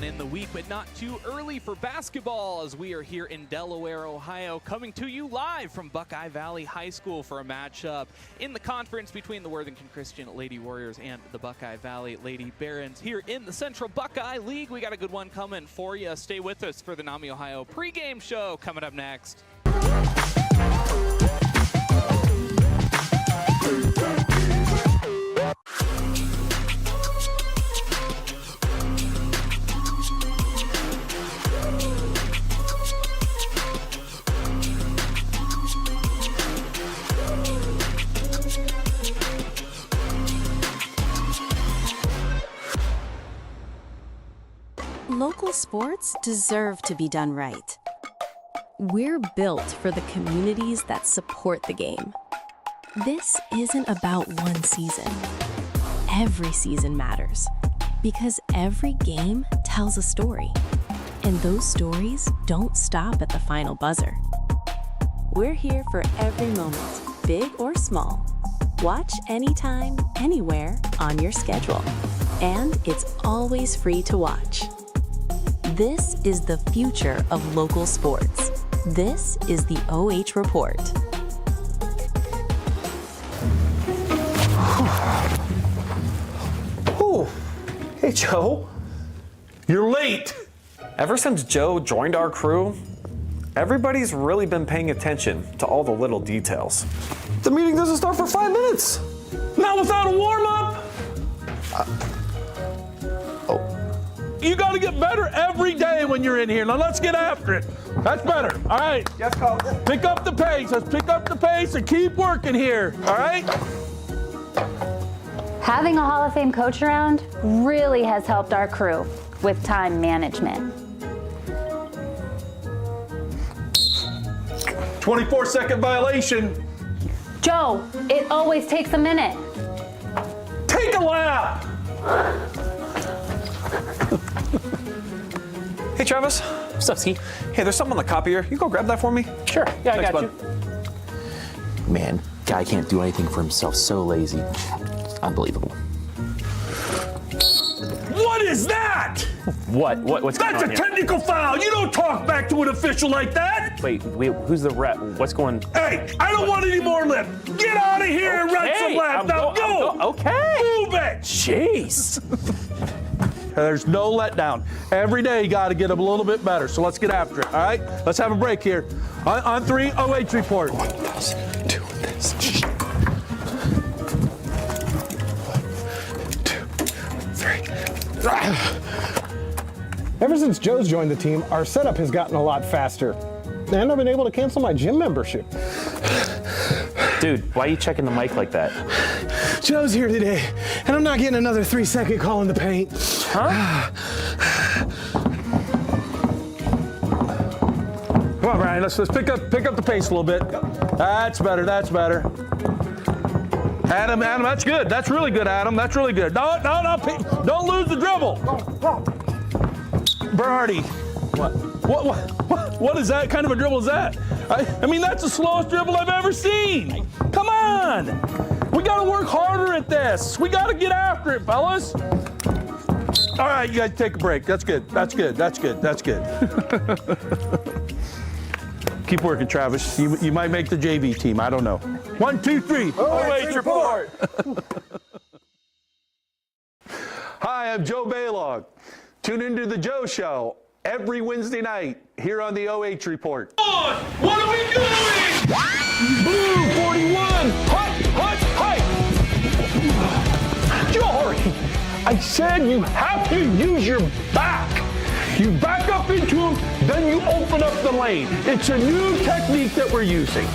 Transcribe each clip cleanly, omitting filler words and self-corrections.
in the week, but not too early for basketball, as we are here in Delaware, Ohio, coming to you live from Buckeye Valley High School for a matchup in the conference between the Worthington Christian Lady Warriors and the Buckeye Valley Lady Barons here in the Central Buckeye League. We got a good one coming for you. Stay with us for the NAMI Ohio pregame show coming up next. Local sports deserve to be done right. We're built for the communities that support the game. This isn't about one season. Every season matters because every game tells a story, and those stories don't stop at the final buzzer. We're here for every moment, big or small. Watch anytime, anywhere on your schedule, and it's always free to watch. This is the future of local sports. This is the OH Report. Ooh. Hey, Joe. You're late. Ever since Joe joined our crew, everybody's really been paying attention to all the little details. The meeting doesn't start for 5 minutes. Not without a warm-up. You got to get better every day when you're in here. Now let's get after it. That's better. All right. Yes, Coach. Pick up the pace. Let's pick up the pace and keep working here. All right? Having a Hall of Fame coach around really has helped our crew with time management. 24-second violation. Joe, it always takes a minute. Take a lap. Hey, Travis. What's up, Ski? Hey, there's something on the copier. You go grab that for me? Sure. Yeah, Thanks, I got you. Man, guy can't do anything for himself. So lazy. Unbelievable. What is that? What? What's going That's on a here? technical foul. You don't talk back to an official like that. Wait, who's the ref? What's going? Hey, I don't want any more lip. Get out of here and run some laps. Now go. Okay. Move it. Jeez. There's no letdown. Every day you got to get a little bit better. So let's get after it. All right? Let's have a break here. On three, OH report. Doing this. 1, 2, 3. Ever since Joe's joined the team, our setup has gotten a lot faster. And I've been able to cancel my gym membership. Dude, why are you checking the mic like that? Joe's here today, and I'm not getting another 3-second call in the paint. Huh? Come on, Brian. Let's pick up the pace a little bit. That's better. That's better. Adam, that's good. That's really good, Adam. That's really good. No. Don't lose the dribble. Berardi. What is that? Kind of a dribble is that? I mean, that's the slowest dribble I've ever seen. Come on. We got to work harder at this. We got to get after it, fellas. All right, you guys take a break. That's good. That's good. That's good. That's good. Keep working, Travis. You might make the JV team. I don't know. 1, 2, 3. OH Report. Hi, I'm Joe Baylog. Tune into the Joe Show every Wednesday night here on the OH Report. What are we doing? Blue 41. Hut. Jory, I said you have to use your back. You back up into them, then you open up the lane. It's a new technique that we're using.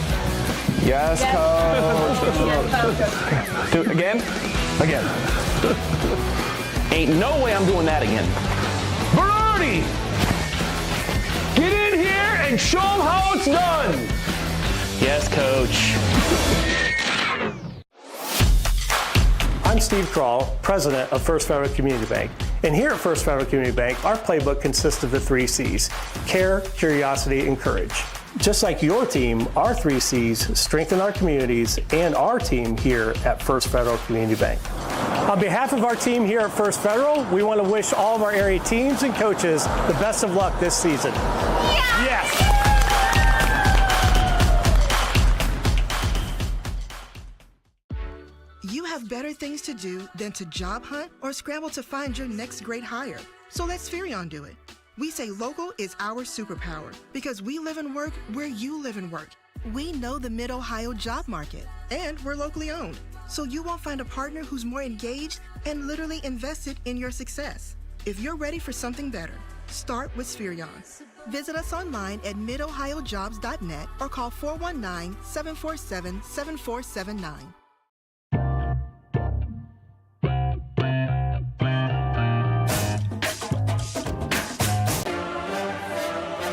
Yes, Coach. Do it again? Again. Ain't no way I'm doing that again. Berardi, get in here and show them how it's done. Yes, Coach. I'm Steve Kroll, president of First Federal Community Bank. And here at First Federal Community Bank, our playbook consists of the 3 C's: care, curiosity, and courage. Just like your team, our 3 C's strengthen our communities and our team here at First Federal Community Bank. On behalf of our team here at First Federal, we want to wish all of our area teams and coaches the best of luck this season. Yes! You have better things to do than to job hunt or scramble to find your next great hire. So let Spherion do it. We say local is our superpower because we live and work where you live and work. We know the Mid-Ohio job market, and we're locally owned. So you won't find a partner who's more engaged and literally invested in your success. If you're ready for something better, start with Spherion. Visit us online at midohiojobs.net or call 419-747-7479.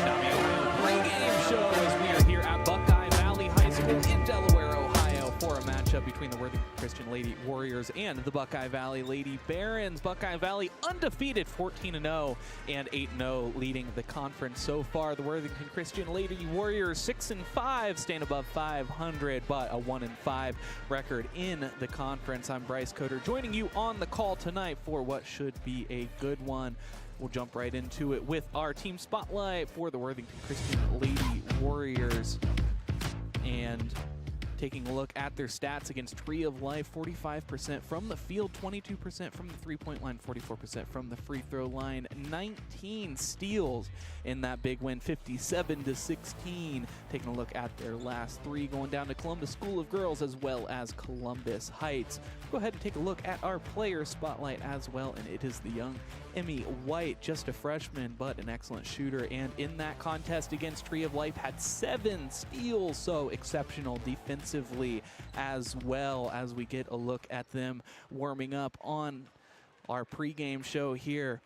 NAMI Ohio pregame show as we are here at Buckeye Valley High School in Delaware, Ohio for a matchup between the Worthington Christian Lady Warriors and the Buckeye Valley Lady Barons. Buckeye Valley undefeated 14-0 and 8-0 leading the conference so far. The Worthington Christian Lady Warriors 6-5, staying above 500, but a 1-5 record in the conference. I'm Bryce Coder joining you on the call tonight for what should be a good one. We'll jump right into it with our team spotlight for the Worthington Christian Lady Warriors. And taking a look at their stats against Tree of Life, 45% from the field, 22% from the three-point line, 44% from the free throw line, 19 steals in that big win, 57-16. Taking a look at their last three, going down to Columbus School of Girls as well as Columbus Heights. Go ahead and take a look at our player spotlight as well, and it is the young Emmy White, just a freshman, but an excellent shooter, and in that contest against Tree of Life had 7 steals, so exceptional defensively as well. As we get a look at them warming up on our pregame show here.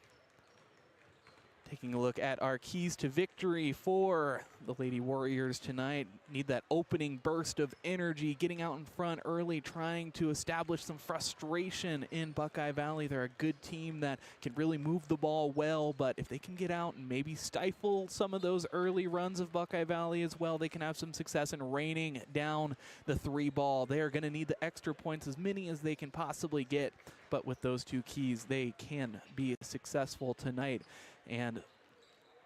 Taking a look at our keys to victory for the Lady Warriors tonight. Need that opening burst of energy, getting out in front early, trying to establish some frustration in Buckeye Valley. They're a good team that can really move the ball well, but if they can get out and maybe stifle some of those early runs of Buckeye Valley as well, they can have some success in raining down the 3 ball. They are going to need the extra points, as many as they can possibly get, but with those 2 keys, they can be successful tonight. And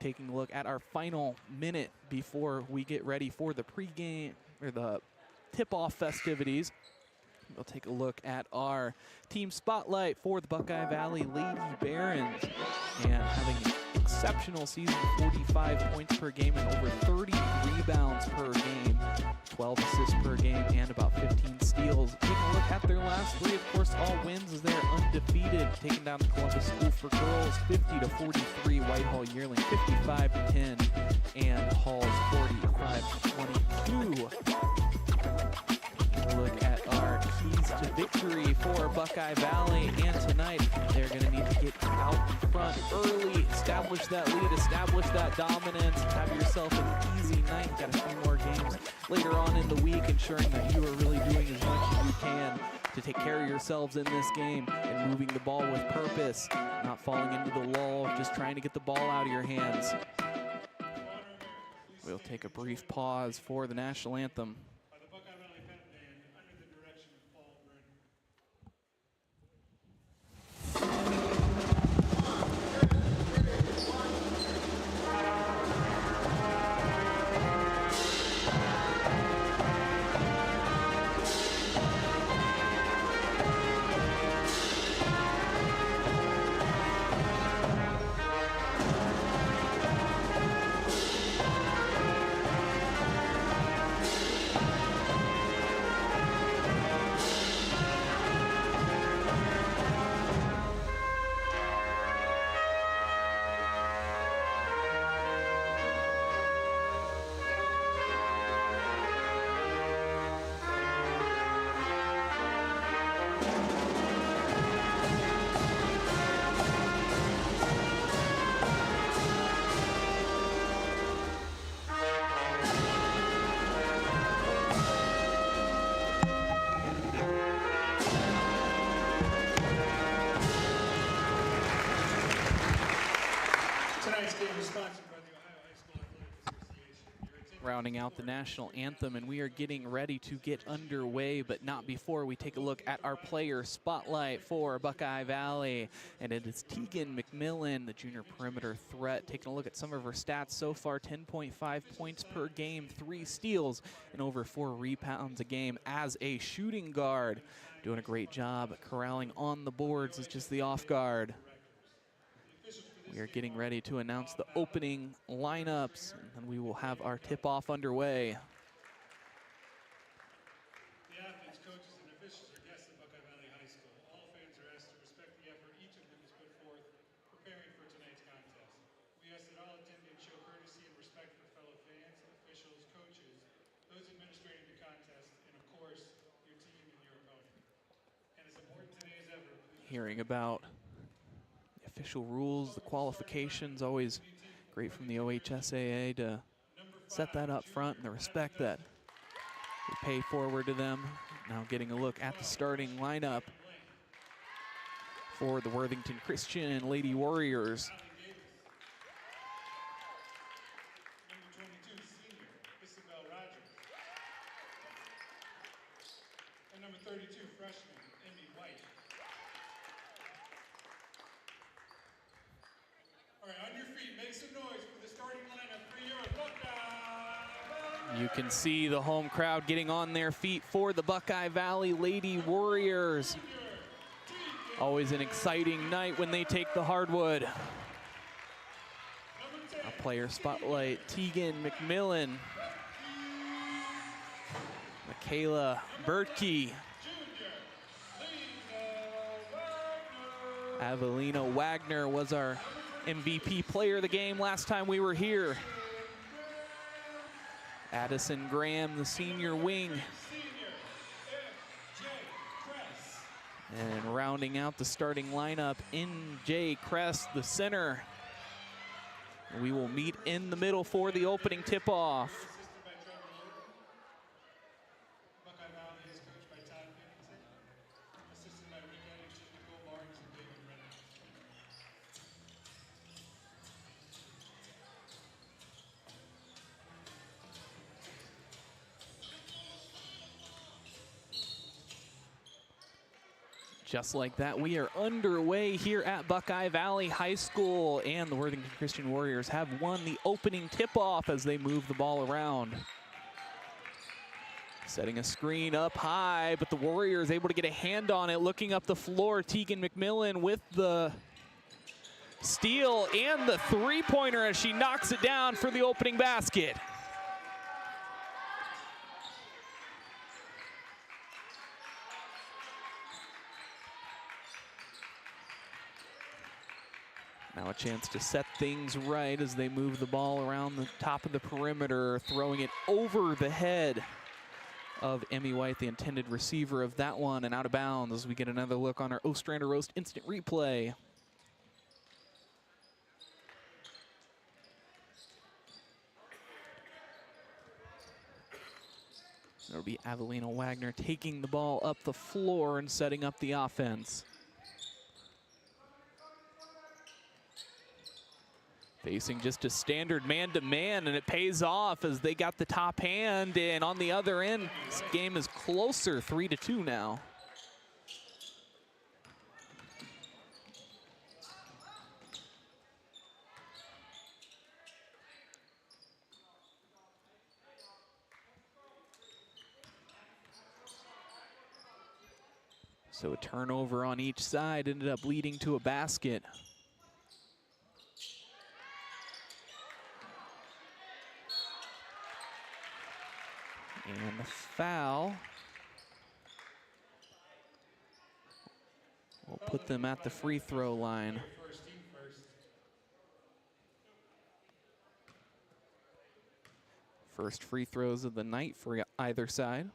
taking a look at our final minute before we get ready for the pregame or the tip-off festivities, we'll take a look at our team spotlight for the Buckeye Valley Lady Barons, and having an exceptional season, 45 points per game and over 30 rebounds per game, 12 assists per game, and about 15 steals. Taking a look at their last 3, of course, all wins as they're undefeated, taking down the Columbus School for Girls 50-43, Whitehall Yearling 55-10, and Halls 45-22. Taking a look at our keys to victory for Buckeye Valley, and tonight they're going to need to get out in front early, establish that lead, establish that dominance, have yourself an easy night. Got a few more games later on in the week, ensuring that you are really doing as much as you can to take care of yourselves in this game and moving the ball with purpose, not falling into the lull, just trying to get the ball out of your hands. We'll take a brief pause for the national anthem. rounding out the national anthem, and we are getting ready to get underway, but not before we take a look at our player spotlight for Buckeye Valley. And it is Tegan McMillan, the junior perimeter threat, taking a look at some of her stats so far. 10.5 points per game, 3 steals, and over 4 rebounds a game as a shooting guard. Doing a great job corralling on the boards as just the off guard. We are getting ready to announce the opening lineups, and then we will have our tip-off underway. The athletes, coaches, and officials are guests at Buckeye Valley High School. All fans are asked to respect the effort each of them has put forth preparing for tonight's contest. We ask that all attendants show courtesy and respect for fellow fans, officials, coaches, those administrating the contest, and of course, your team and your opponent. And as important today as ever, Hearing about official rules, the qualifications, always great from the OHSAA to set that up front and the respect that we pay forward to them. Now getting a look at the starting lineup for the Worthington Christian Lady Warriors. number 22, senior, Isabel Rogers. And number 32, freshman, Emmy White. All right, on your feet, make some noise for the starting lineup for your Buckeye. You can see the home crowd getting on their feet for the Buckeye Valley Lady Warriors. Always an exciting night when they take the hardwood. A player spotlight, Tegan McMillan, Michaela Bertke, Avelina Wagner was our MVP player of the game last time we were here. Addison Graham, the senior wing. And rounding out the starting lineup, N.J. Crest, the center. We will meet in the middle for the opening tip-off. Just like that, we are underway here at Buckeye Valley High School, and the Worthington Christian Warriors have won the opening tip-off as they move the ball around. Setting a screen up high, but the Warriors able to get a hand on it, looking up the floor. Tegan McMillan with the steal and the three-pointer as she knocks it down for the opening basket. Now a chance to set things right as they move the ball around the top of the perimeter, throwing it over the head of Emmy White, the intended receiver of that one, and out of bounds as we get another look on our Ostrander RØST instant replay. There'll be Avelina Wagner taking the ball up the floor and setting up the offense. Facing just a standard man-to-man, and it pays off as they got the top hand, and on the other end, this game is closer, 3-2 now. So a turnover on each side ended up leading to a basket. And the foul will put them at the free throw line. First free throws of the night for either side.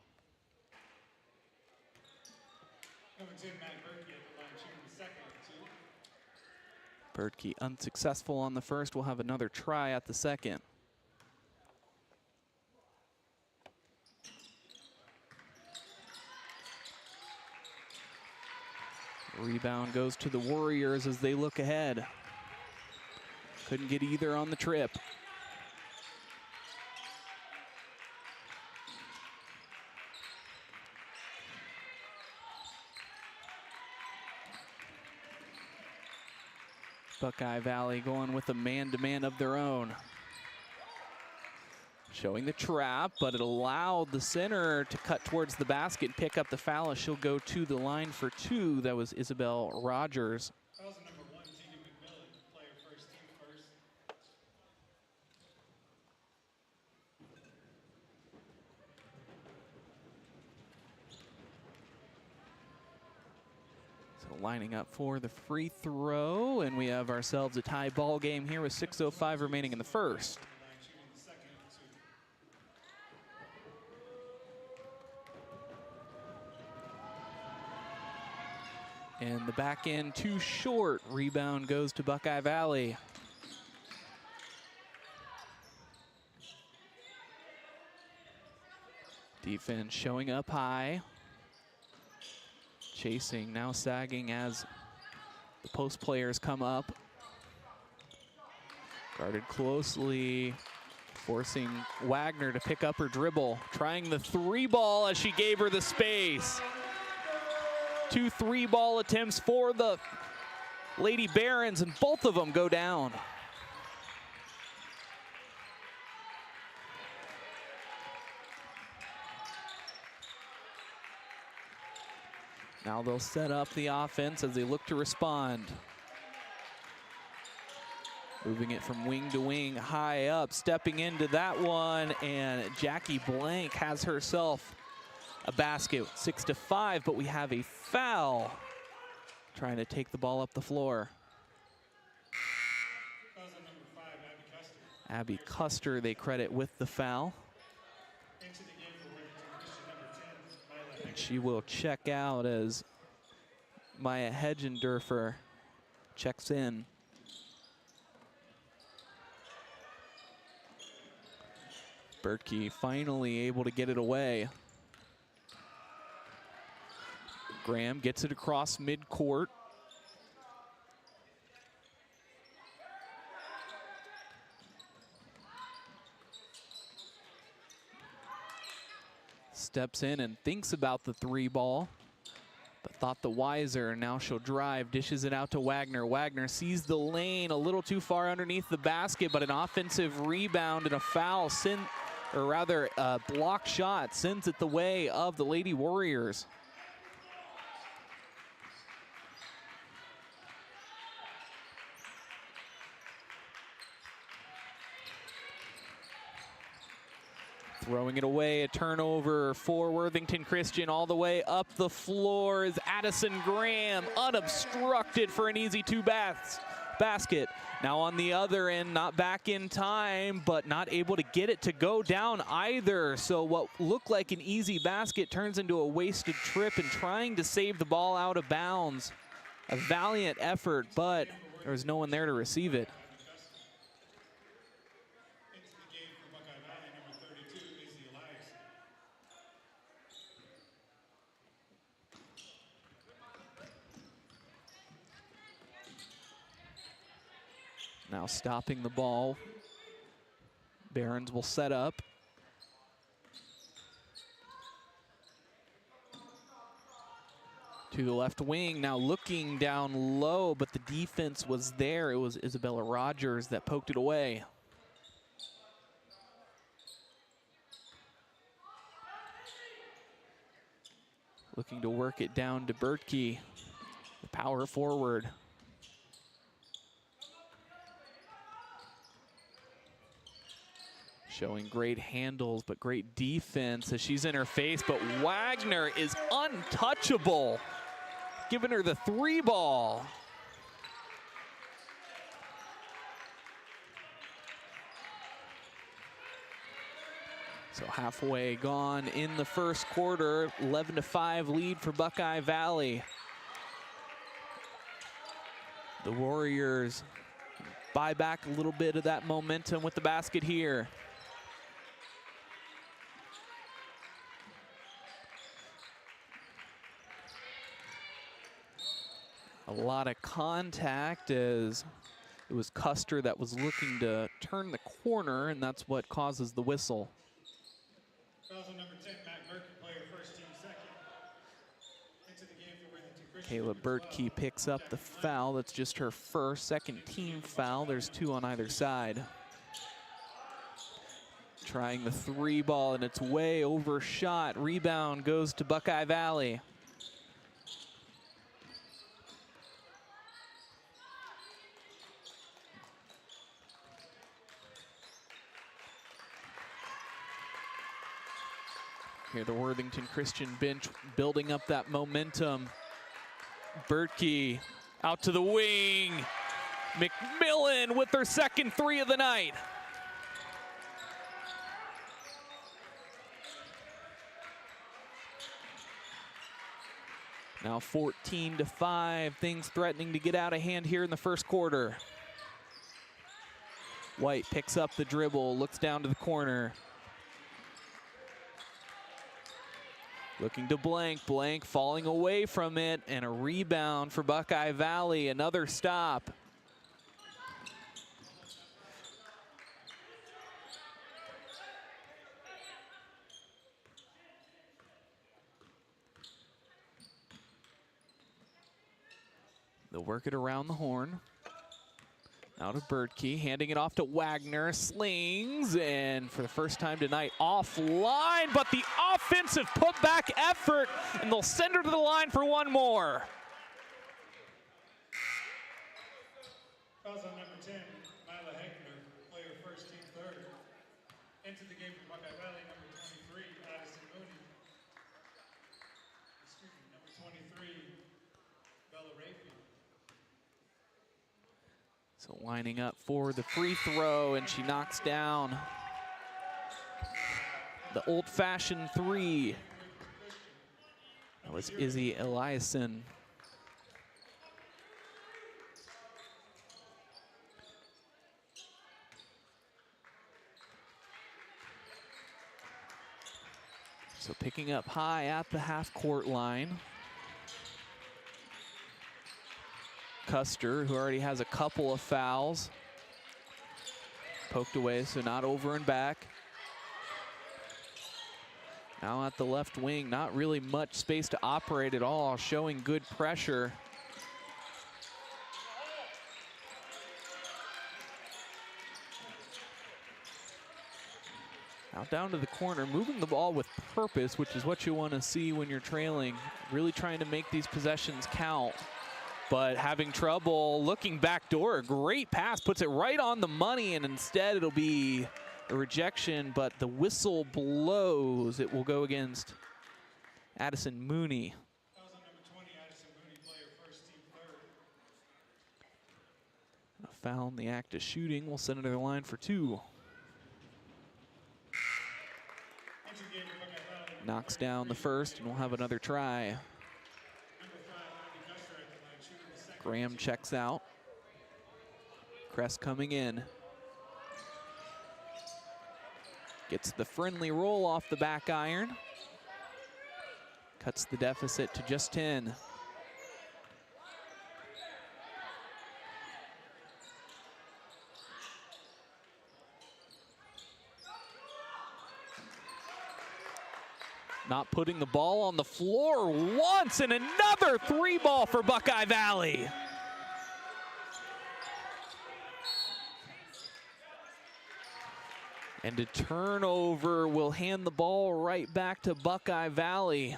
Bertke unsuccessful on the first. Will have another try at the second. Rebound goes to the Warriors as they look ahead. Couldn't get either on the trip. Buckeye Valley going with a man-to-man of their own. Showing the trap, but it allowed the center to cut towards the basket and pick up the foul as she'll go to the line for two. That was Isabel Rogers. That was number 1, Tegan McMillan, player first, team first. So lining up for the free throw, and we have ourselves a tie ball game here with 6:05 remaining in the first. And the back end too short. Rebound goes to Buckeye Valley. Defense showing up high. Chasing, now sagging as the post players come up. Guarded closely, forcing Wagner to pick up her dribble. Trying the three ball as she gave her the space. 2 3-ball attempts for the Lady Barons, and both of them go down. Now they'll set up the offense as they look to respond. Moving it from wing to wing, high up, stepping into that one, and Jackie Blank has herself a basket. 6-5, but we have a foul. Trying to take the ball up the floor. That was number 5, Abby Custer. Abby Custer, they credit with the foul. Into the game for Worthington Christian, number 10, Mila. And she will check out as Maya Hedgendorfer checks in. Bertkey finally able to get it away. Graham gets it across midcourt. Steps in and thinks about the three ball, but thought the wiser. Now she'll drive, dishes it out to Wagner. Wagner sees the lane a little too far underneath the basket, but an offensive rebound and a foul, or rather a block shot, sends it the way of the Lady Warriors. Throwing it away, a turnover for Worthington Christian. All the way up the floor is Addison Graham, unobstructed for an easy basket. Now on the other end, not back in time, but not able to get it to go down either. So what looked like an easy basket turns into a wasted trip, and trying to save the ball out of bounds. A valiant effort, but there was no one there to receive it. Into the game for Buckeye Valley, number 32, Izzy Elias. Now stopping the ball. Barons will set up. To the left wing, now looking down low, but the defense was there. It was Isabella Rogers that poked it away. Looking to work it down to Bertkey, the power forward. Showing great handles, but great defense as she's in her face, but Wagner is untouchable, giving her the three ball. So halfway gone in the first quarter, 11-5 lead for Buckeye Valley. The Warriors buy back a little bit of that momentum with the basket here. A lot of contact as it was Custer that was looking to turn the corner, and that's what causes the whistle. Also number 10, Matt Murphy, player first, team second. Into the game for Worthington Kayla Bertkey picks up the foul. That's just her first, second team foul. There's 2 on either side. Trying the 3 ball, and it's way overshot. Rebound goes to Buckeye Valley. Here the Worthington Christian bench building up that momentum. Bertkey out to the wing. McMillan with her second 3 of the night. Now 14-5, things threatening to get out of hand here in the first quarter. White picks up the dribble, looks down to the corner. Looking to Blank, Blank falling away from it, and a rebound for Buckeye Valley, another stop. They'll work it around the horn. Out of Bertkey, handing it off to Wagner, slings, and for the first time tonight, offline, but the offensive putback effort, and they'll send her to the line for one more. Fouls on number 10, Mila Heckner, player first, team third. Entered the game for Buckeye Valley, number 23, Addison Mooney. Excuse me, number 23, Bella Rayfield. So lining up for the free throw, and she knocks down the old-fashioned 3. That was Izzy Eliason. So picking up high at the half-court line. Custer, who already has a couple of fouls. Poked away, so not over and back. Now at the left wing, not really much space to operate at all, showing good pressure. Now down to the corner, moving the ball with purpose, which is what you want to see when you're trailing. Really trying to make these possessions count. But having trouble looking back door. A great pass, puts it right on the money, and instead it'll be a rejection, but the whistle blows. It will go against Addison Mooney. Fouls on number 20, Addison Mooney, player first, team third. A foul in the act of shooting. We'll send it to the line for 2. Entered the game for Buckeye Valley. Knocks down the first, and we'll have another try. Number 5, Andy Custer at the line, shooting the second. Graham checks out. Crest coming in. Gets the friendly roll off the back iron. Cuts the deficit to just 10. Not putting the ball on the floor once, and another 3 ball for Buckeye Valley. And a turnover will hand the ball right back to Buckeye Valley.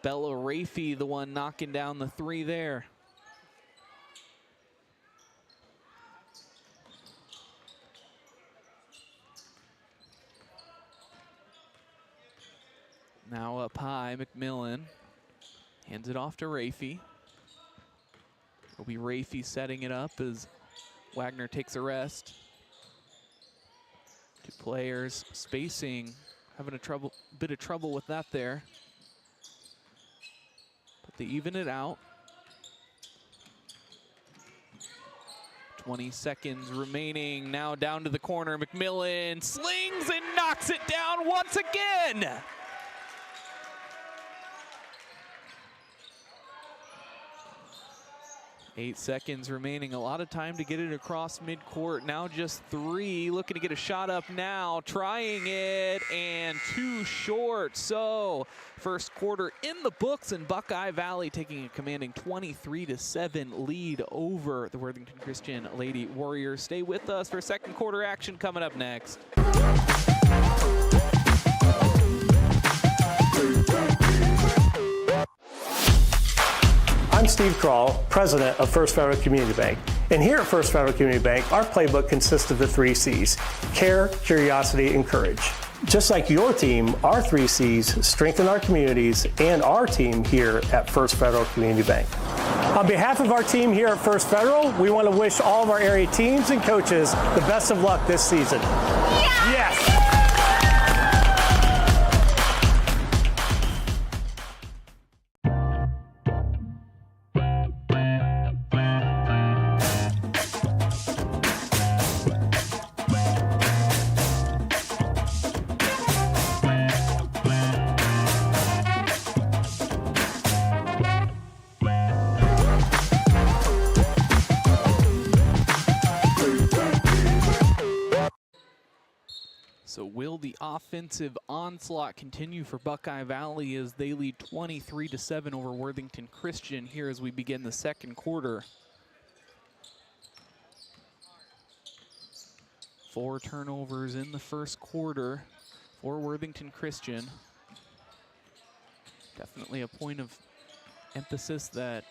Bella Rafey, the one knocking down the 3 there. Now up high, McMillan hands it off to Rafey. It'll be Rafey setting it up as Wagner takes a rest. 2 players spacing, having a bit of trouble with that there. But they even it out. 20 seconds remaining, now down to the corner. McMillan slings and knocks it down once again. 8 seconds remaining, a lot of time to get it across midcourt. Now just 3, looking to get a shot up now, trying it, and too short. So first quarter in the books, and Buckeye Valley taking a commanding 23-7 lead over the Worthington Christian Lady Warriors. Stay with us for second quarter action coming up next. I'm Steve Kroll, president of First Federal Community Bank. And here at First Federal Community Bank, our playbook consists of the 3 C's: care, curiosity, and courage. Just like your team, our 3 C's strengthen our communities and our team here at First Federal Community Bank. On behalf of our team here at First Federal, we want to wish all of our area teams and coaches the best of luck this season. Yes! So will the offensive onslaught continue for Buckeye Valley as they lead 23-7 over Worthington Christian here as we begin the second quarter? 4 turnovers in the first quarter for Worthington Christian. Definitely a point of emphasis that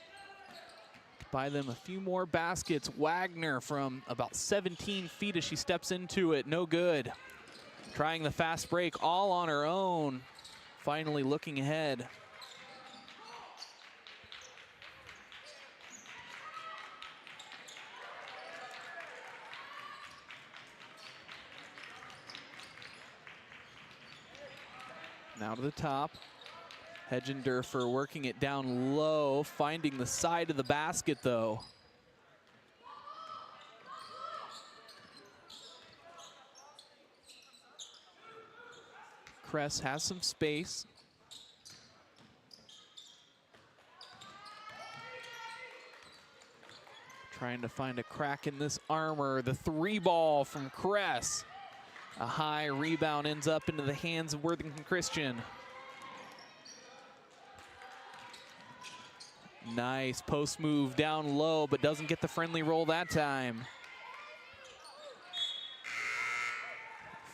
could buy them a few more baskets. Wagner from about 17 feet as she steps into it, no good. Trying the fast break all on her own, finally looking ahead. Now to the top. Hedgendorfer working it down low, finding the side of the basket though. Kress has some space. Trying to find a crack in this armor. The 3 ball from Kress. A high rebound ends up into the hands of Worthington Christian. Nice post move down low, but doesn't get the friendly roll that time.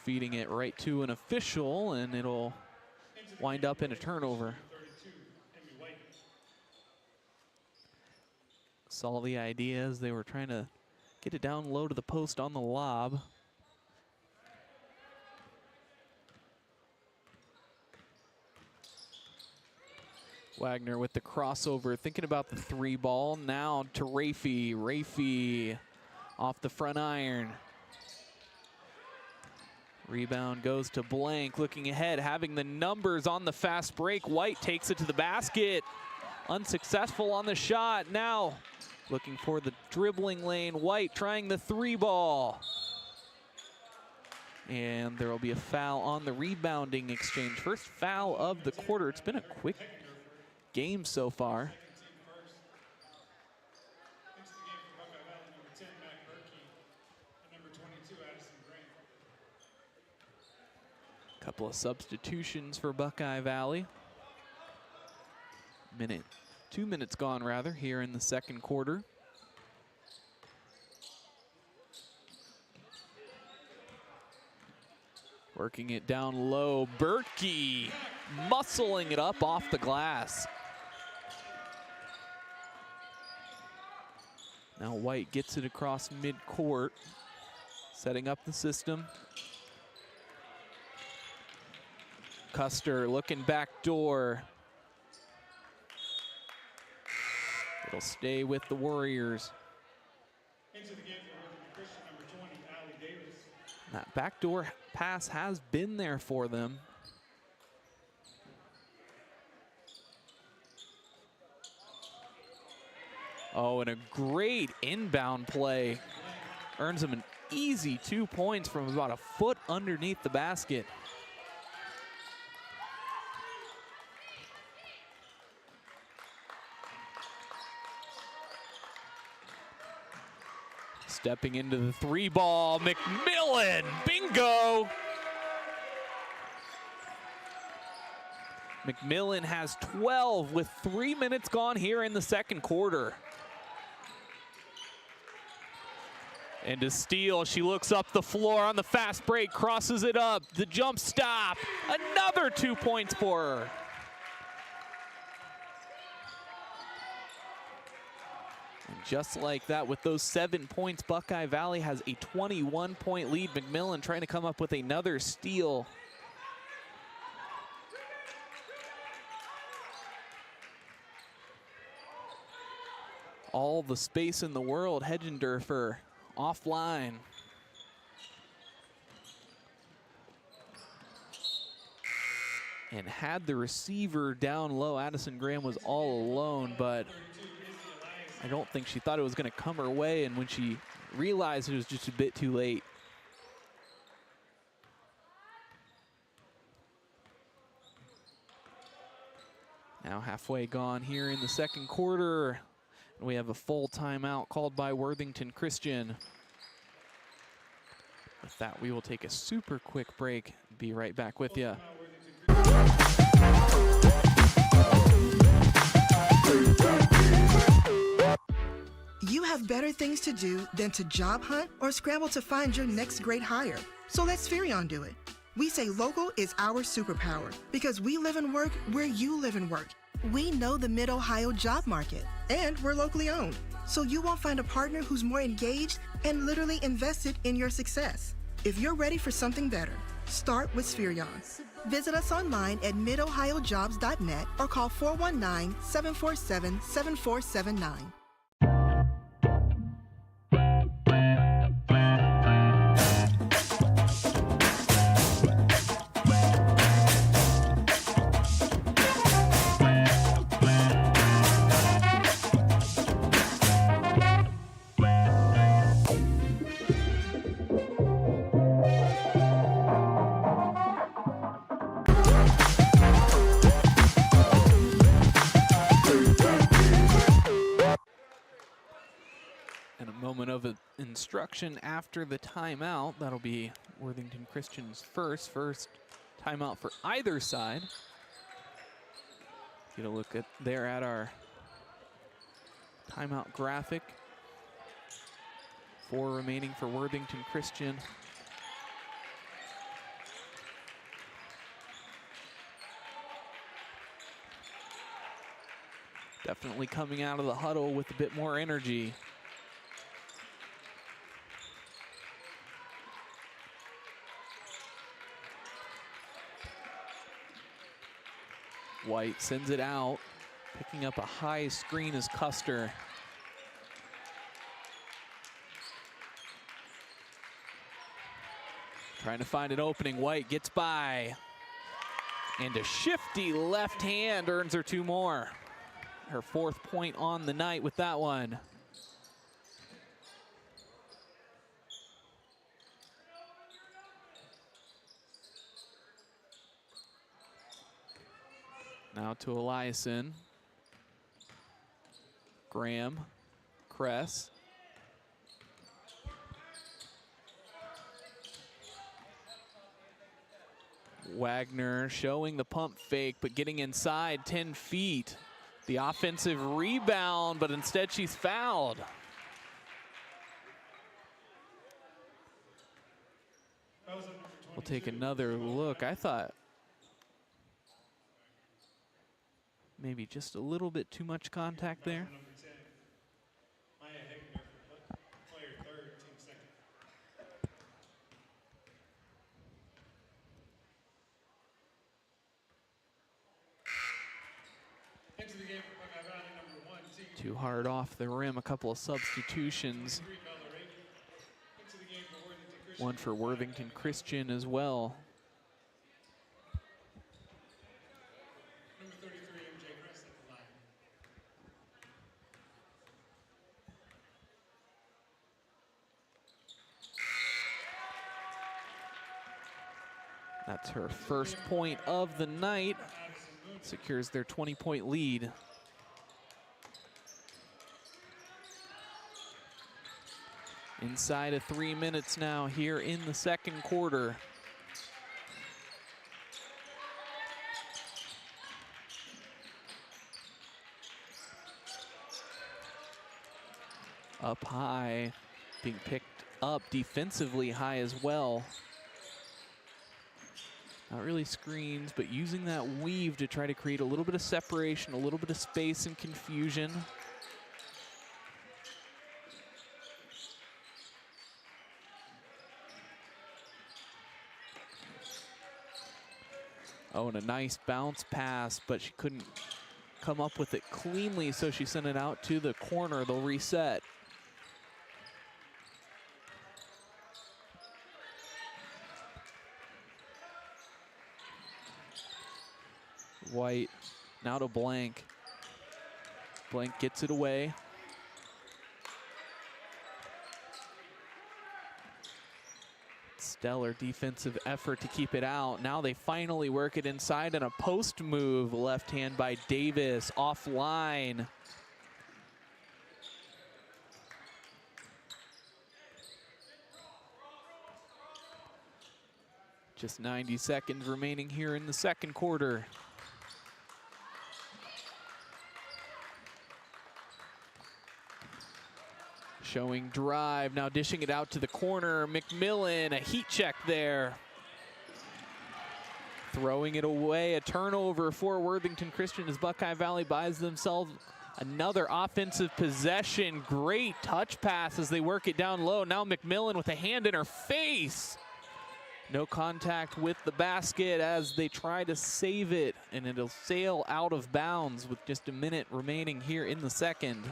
Feeding it right to an official, and it'll wind up in a turnover. Saw the idea as they were trying to get it down low to the post on the lob. Wagner with the crossover, thinking about the 3 ball. Now to Rafi. Rafi off the front iron. Rebound goes to Blank, looking ahead, having the numbers on the fast break. White takes it to the basket. Unsuccessful on the shot. Now looking for the dribbling lane. White trying the 3 ball. And there will be a foul on the rebounding exchange. First foul of the quarter. It's been a quick game so far. Couple of substitutions for Buckeye Valley. 2 minutes gone rather here in the second quarter. Working it down low, Berkey muscling it up off the glass. Now White gets it across midcourt, setting up the system. Custer looking back door. It'll stay with the Warriors. Into the game for Worthington Christian, number 20, Allie Davis. That backdoor pass has been there for them. Oh, and a great inbound play. Earns them an easy 2 points from about a foot underneath the basket. Stepping into the 3-ball, McMillan, bingo! McMillan has 12 with 3 minutes gone here in the second quarter. And to steal, she looks up the floor on the fast break, crosses it up, the jump stop, another 2 points for her. And just like that, with those 7 points, Buckeye Valley has a 21-point lead. McMillan trying to come up with another steal. All the space in the world, Hedgendorfer offline. And had the receiver down low, Addison Graham was all alone, but I don't think she thought it was going to come her way, and when she realized it was just a bit too late. Now halfway gone here in the second quarter. We have a full timeout called by Worthington Christian. With that, we will take a super quick break. Be right back with you. You have better things to do than to job hunt or scramble to find your next great hire. So let Spherion do it. We say local is our superpower because we live and work where you live and work. We know the Mid-Ohio job market, and we're locally owned, so you won't find a partner who's more engaged and literally invested in your success. If you're ready for something better, start with Spherion. Visit us online at midohiojobs.net or call 419-747-7479. Instruction after the timeout. That'll be Worthington Christian's first timeout for either side. Get a look at there at our timeout graphic. 4 remaining for Worthington Christian. Definitely coming out of the huddle with a bit more energy. White sends it out, picking up a high screen is Custer. Trying to find an opening, White gets by. And a shifty left hand earns her 2 more. Her 4th point on the night with that one. Now to Eliason. Graham, Kress. Wagner showing the pump fake, but getting inside 10 feet. The offensive rebound, but instead she's fouled. We'll take another look. I thought maybe just a little bit too much contact there. Too hard off the rim, a couple of substitutions. One for Worthington Christian as well. That's her first point of the night. Secures their 20-point lead. Inside of 3 minutes now here in the second quarter. Up high, being picked up defensively high as well. Not really screens, but using that weave to try to create a little bit of separation, a little bit of space and confusion. Oh, and a nice bounce pass, but she couldn't come up with it cleanly, so she sent it out to the corner. They'll reset. White, now to Blank. Blank gets it away. Stellar defensive effort to keep it out. Now they finally work it inside, and a post move, left hand by Davis, offline. Just 90 seconds remaining here in the second quarter. Showing drive, now dishing it out to the corner. McMillan, a heat check there. Throwing it away, a turnover for Worthington Christian as Buckeye Valley buys themselves another offensive possession. Great touch pass as they work it down low. Now McMillan with a hand in her face. No contact with the basket as they try to save it, and it'll sail out of bounds with just a minute remaining here in the second.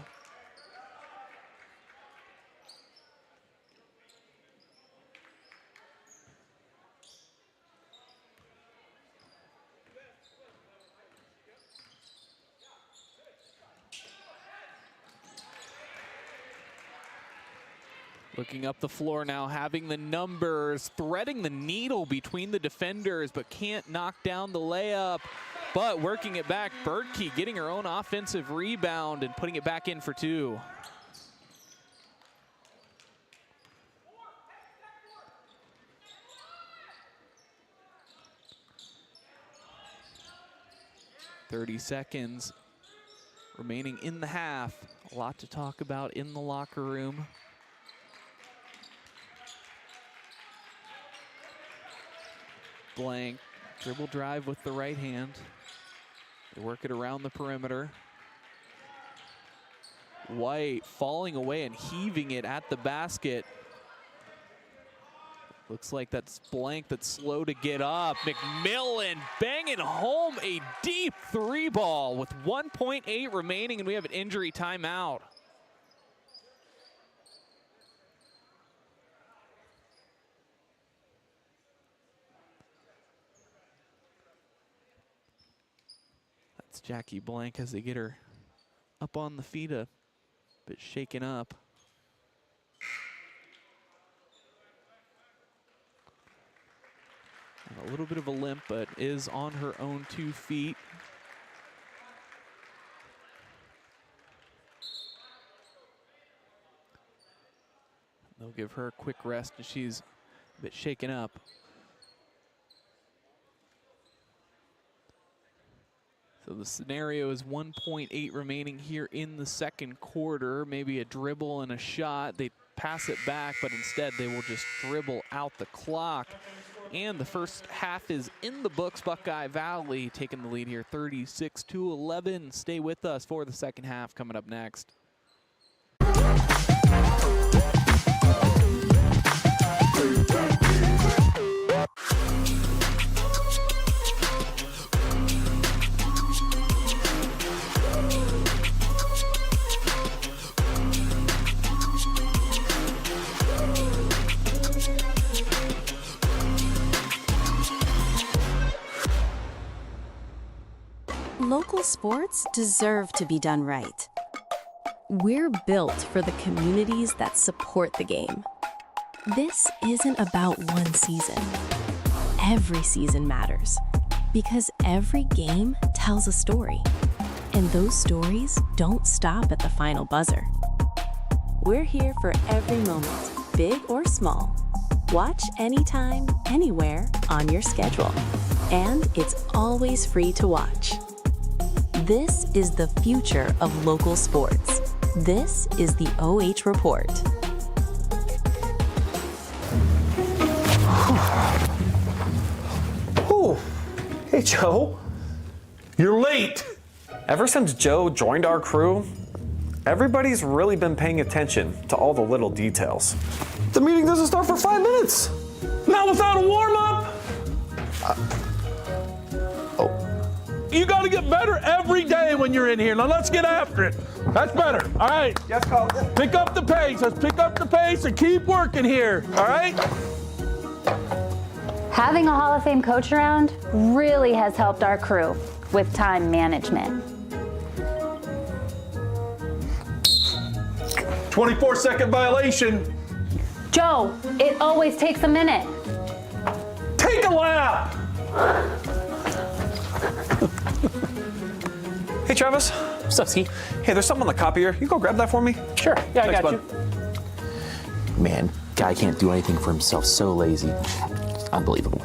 Looking up the floor now, having the numbers, threading the needle between the defenders, but can't knock down the layup. But working it back, Bertkey getting her own offensive rebound and putting it back in for two. "30 seconds remaining in the half. A lot to talk about in the locker room. Blank, dribble drive with the right hand. They work it around the perimeter. White falling away and heaving it at the basket. Looks like that's Blank that's slow to get up. McMillan banging home a deep three ball with 1.8 remaining, and we have an injury timeout. Jackie Blank as they get her up on the feet, a bit shaken up. And a little bit of a limp, but is on her own 2 feet. They'll give her a quick rest as she's a bit shaken up. So the scenario is 1.8 remaining here in the second quarter. Maybe a dribble and a shot. They pass it back, but instead they will just dribble out the clock. And the first half is in the books. Buckeye Valley taking the lead here, 36-11. Stay with us for the second half coming up next. Local sports deserve to be done right. We're built for the communities that support the game. This isn't about one season. Every season matters because every game tells a story, and those stories don't stop at the final buzzer. We're here for every moment, big or small. Watch anytime, anywhere on your schedule. And it's always free to watch. This is the future of local sports. This is the OH Report. Ooh. Hey, Joe. You're late. Ever since Joe joined our crew, everybody's really been paying attention to all the little details. The meeting doesn't start for 5 minutes. Not without a warm-up. You got to get better every day when you're in here. Now let's get after it. That's better. All right. Yes, Coach. Pick up the pace. Let's pick up the pace and keep working here. All right? Having a Hall of Fame coach around really has helped our crew with time management. 24-second violation. Joe, it always takes a minute. Take a lap. Hey, Travis. What's up, Ski? Hey, there's something on the copier. You go grab that for me? Sure. Yeah, Thanks, I got bud. you. Man, guy can't do anything for himself. So lazy. Unbelievable.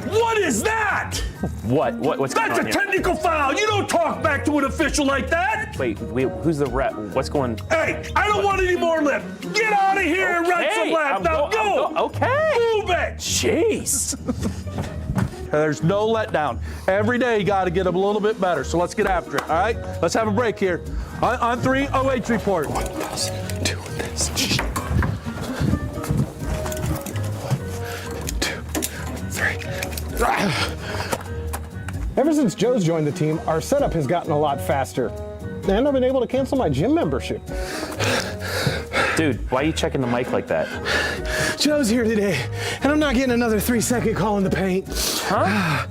What is that? What's going That's on a here? technical foul. You don't talk back to an official like that. Wait, who's the ref? What's going? Hey, I don't want any more lip. Get out of here and run some laps. Now go. Okay. Move it. Jeez. There's no letdown. Every day you got to get a little bit better. So let's get after it. All right. Let's have a break here. On 3, OH report. Doing this. 1, 2, 3. Ever since Joe's joined the team, our setup has gotten a lot faster. And I've been able to cancel my gym membership. Dude, why are you checking the mic like that? Joe's here today, and I'm not getting another 3-second call in the paint. Huh?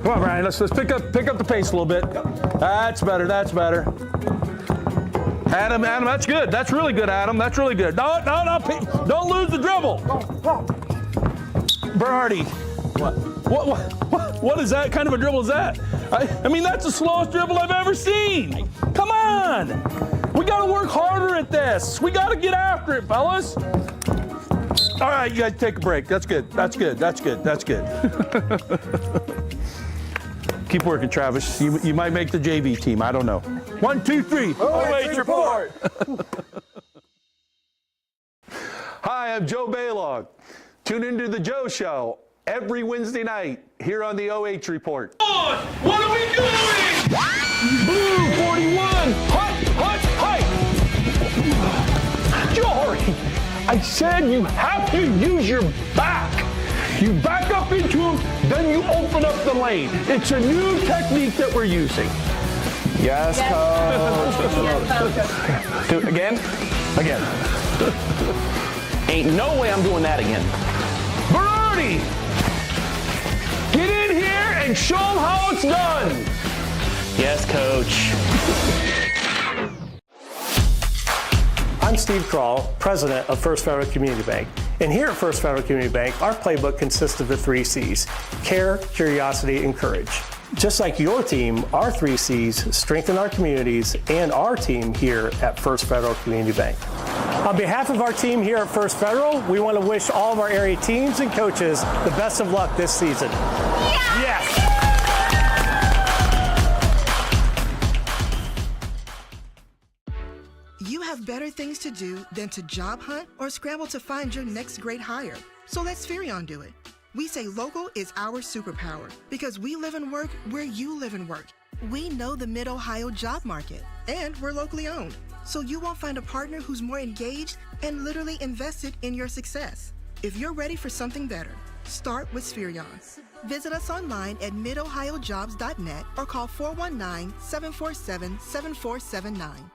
Come on, Brian. Let's pick up the pace a little bit. That's better. That's better. Adam, that's good. That's really good, Adam. That's really good. No, don't lose the dribble. Berardi. What is that? Kind of a dribble is that? I mean, that's the slowest dribble I've ever seen. Come on. We got to work harder at this. We got to get after it, fellas. All right, you guys take a break. That's good. That's good. That's good. That's good. Keep working, Travis. You might make the JV team. I don't know. 1, 2, 3. OH.REPORT. Hi, I'm Joe Baylog. Tune into the Joe Show every Wednesday night here on the OH Report. What are we doing? Blue 41. Hut. Jory, I said you have to use your back. You back up into him, then you open up the lane. It's a new technique that we're using. Yes, Coach. Dude, again? Ain't no way I'm doing that again. Berardi, get in here and show them how it's done. Yes, Coach. I'm Steve Kroll, president of First Federal Community Bank. And here at First Federal Community Bank, our playbook consists of the 3 C's: care, curiosity, and courage. Just like your team, our 3 C's strengthen our communities and our team here at First Federal Community Bank. On behalf of our team here at First Federal, we want to wish all of our area teams and coaches the best of luck this season. Yes! You have better things to do than to job hunt or scramble to find your next great hire. So let Spherion do it. We say local is our superpower because we live and work where you live and work. We know the Mid-Ohio job market, and we're locally owned. So you won't find a partner who's more engaged and literally invested in your success. If you're ready for something better, start with Spherion. Visit us online at midohiojobs.net or call 419-747-7479.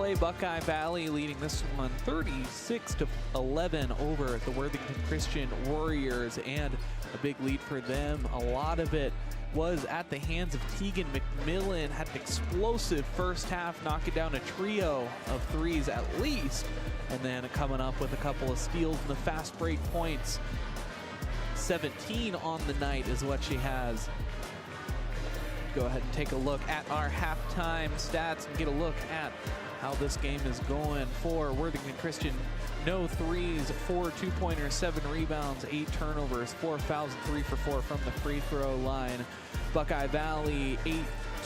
play. Buckeye Valley leading this one 36-11 over the Worthington Christian Warriors, and a big lead for them. A lot of it was at the hands of Tegan McMillan. Had an explosive first half, knocking down a trio of threes at least, and then coming up with a couple of steals in the fast break points. 17 on the night is what she has. Go ahead and take a look at our halftime stats and get a look at how this game is going for Worthington Christian. No threes, 4 2-pointers, 7 rebounds, 8 turnovers, 4 fouls, and 3 for 4 from the free throw line. Buckeye Valley, 8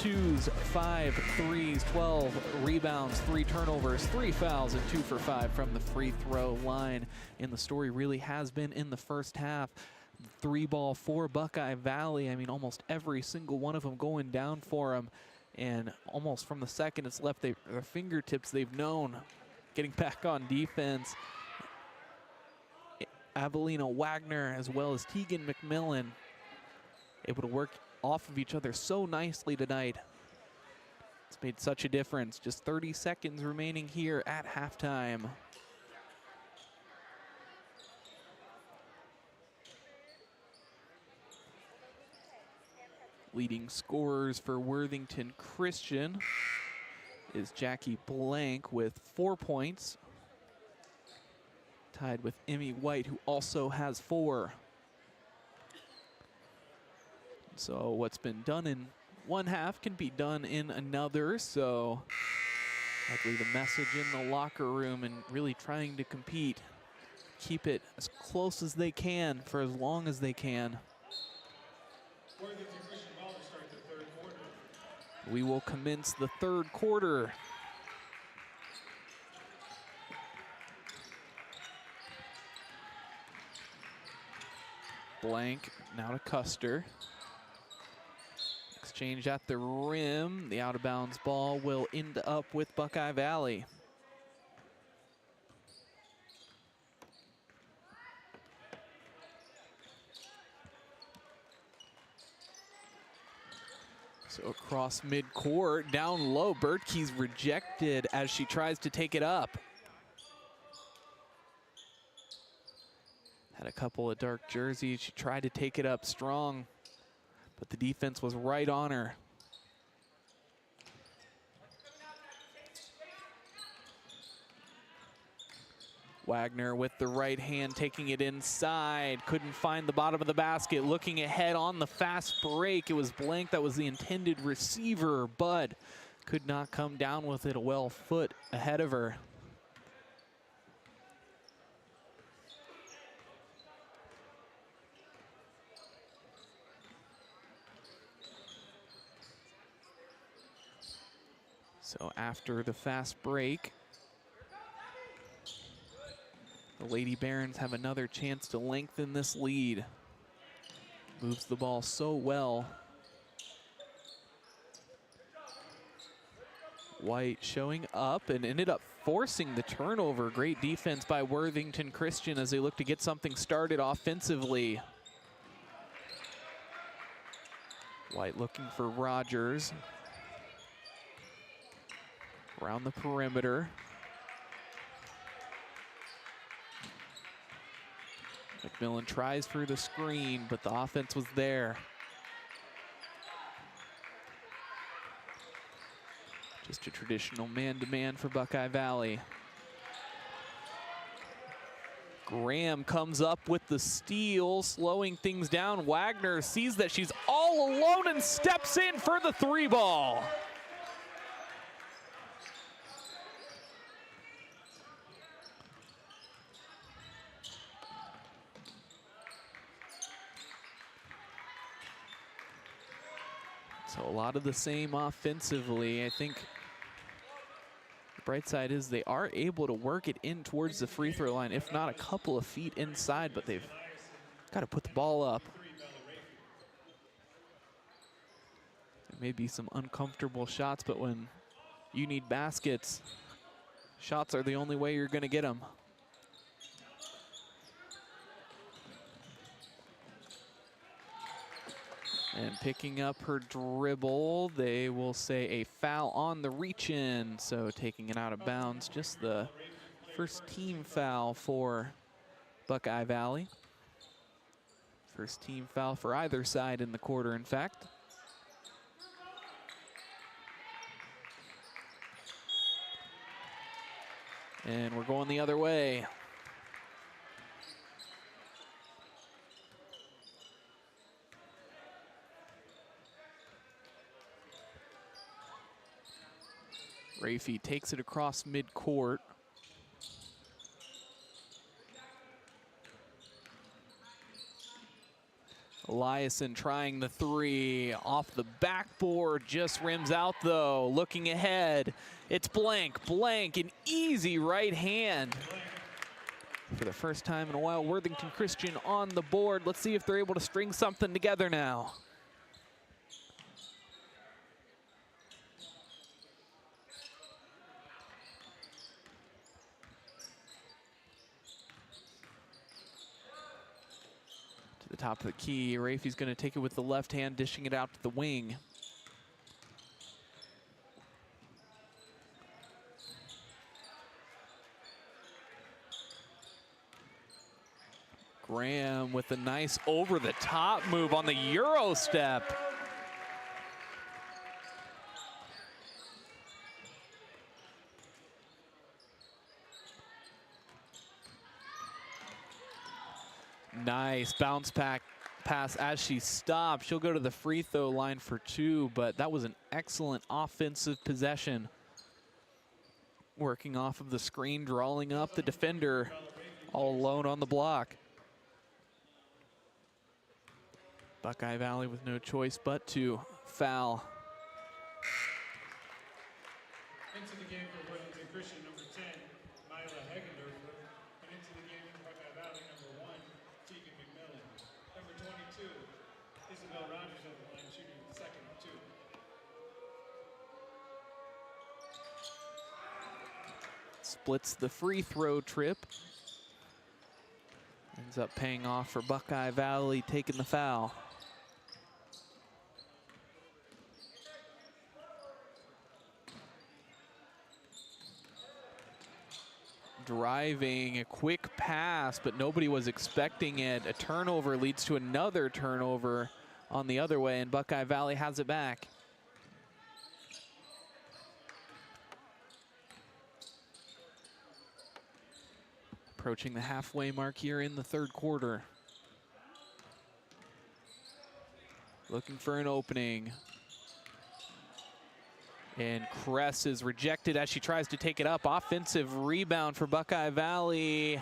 twos, 5 threes, 12 rebounds, 3 turnovers, 3 fouls, and 2 for 5 from the free throw line. And the story really has been in the first half. 3-ball for Buckeye Valley. I mean, almost every single one of them going down for them. And almost from the second it's left their fingertips, they've known getting back on defense. Avelina Wagner as well as Tegan McMillan able to work off of each other so nicely tonight. It's made such a difference. Just 30 seconds remaining here at halftime. Leading scorers for Worthington Christian is Jackie Blank with 4 points, tied with Emmy White, who also has 4. So what's been done in one half can be done in another. So likely the message in the locker room, and really trying to compete, keep it as close as they can for as long as they can. We will commence the third quarter. Blank now to Custer. Exchange at the rim. The out of bounds ball will end up with Buckeye Valley. So across midcourt, down low, Bertkey's rejected as she tries to take it up. Had a couple of dark jerseys. She tried to take it up strong, but the defense was right on her. Wagner with the right hand, taking it inside. Couldn't find the bottom of the basket. Looking ahead on the fast break. It was Blank that was the intended receiver, but could not come down with it. A well foot ahead of her. So after the fast break, the Lady Barons have another chance to lengthen this lead. Moves the ball so well. White showing up and ended up forcing the turnover. Great defense by Worthington Christian as they look to get something started offensively. White looking for Rogers. Around the perimeter. McMillan tries for the screen, but the offense was there. Just a traditional man-to-man for Buckeye Valley. Graham comes up with the steal, slowing things down. Wagner sees that she's all alone and steps in for the 3-ball. So a lot of the same offensively. I think the bright side is they are able to work it in towards the free throw line, if not a couple of feet inside, but they've got to put the ball up. There may be some uncomfortable shots, but when you need baskets, shots are the only way you're going to get them. And picking up her dribble, they will say a foul on the reach-in. So taking it out of bounds, just the first team foul for Buckeye Valley. First team foul for either side in the quarter, in fact. And we're going the other way. Rafi takes it across midcourt. Eliason trying the three off the backboard, just rims out though. Looking ahead, it's Blank, an easy right hand. For the first time in a while, Worthington Christian on the board. Let's see if they're able to string something together now. The top of the key, Rafi's going to take it with the left hand, dishing it out to the wing. Graham with a nice over-the-top move on the Euro step. Nice bounce pass as she stopped. She'll go to the free throw line for two, but that was an excellent offensive possession. Working off of the screen, drawing up the defender all alone on the block. Buckeye Valley with no choice but to foul. Into the game for Worthington Christian, number 10, Mila Hegendorfer. And into the game for Buckeye Valley, number 1, Tegan McMillan. Number 22, Isabel Rogers of the line, shooting the second of 2. Splits the free throw trip. Ends up paying off for Buckeye Valley, taking the foul. Driving, a quick pass, but nobody was expecting it. A turnover leads to another turnover on the other way, and Buckeye Valley has it back. Approaching the halfway mark here in the third quarter. Looking for an opening. And Kress is rejected as she tries to take it up. Offensive rebound for Buckeye Valley.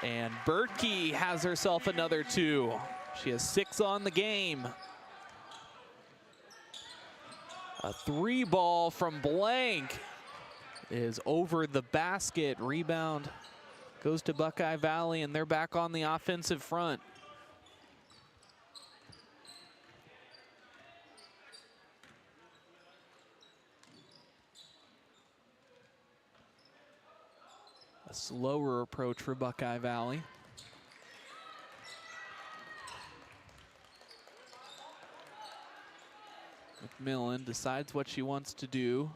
And Berkey has herself another 2. She has 6 on the game. A 3 ball from Blank is over the basket. Rebound goes to Buckeye Valley, and they're back on the offensive front. A slower approach for Buckeye Valley. McMillan decides what she wants to do.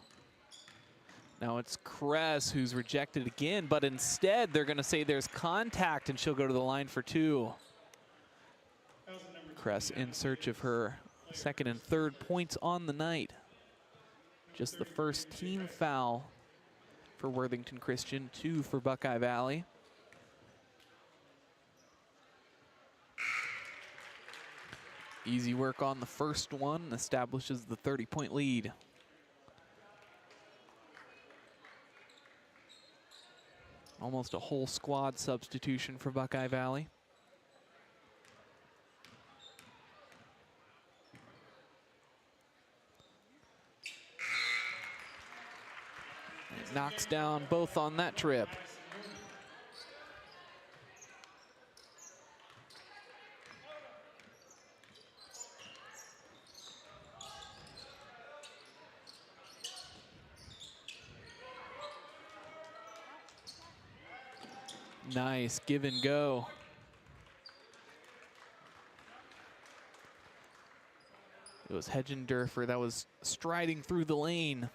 Now it's Kress who's rejected again, but instead they're going to say there's contact, and she'll go to the line for 2. Kress in search of her second and third points on the night. Just the first team foul for Worthington Christian, 2 for Buckeye Valley. Easy work on the first one, establishes the 30-point lead. Almost a whole squad substitution for Buckeye Valley. It knocks down both on that trip. Nice give and go. It was Hedgendorfer that was striding through the lane.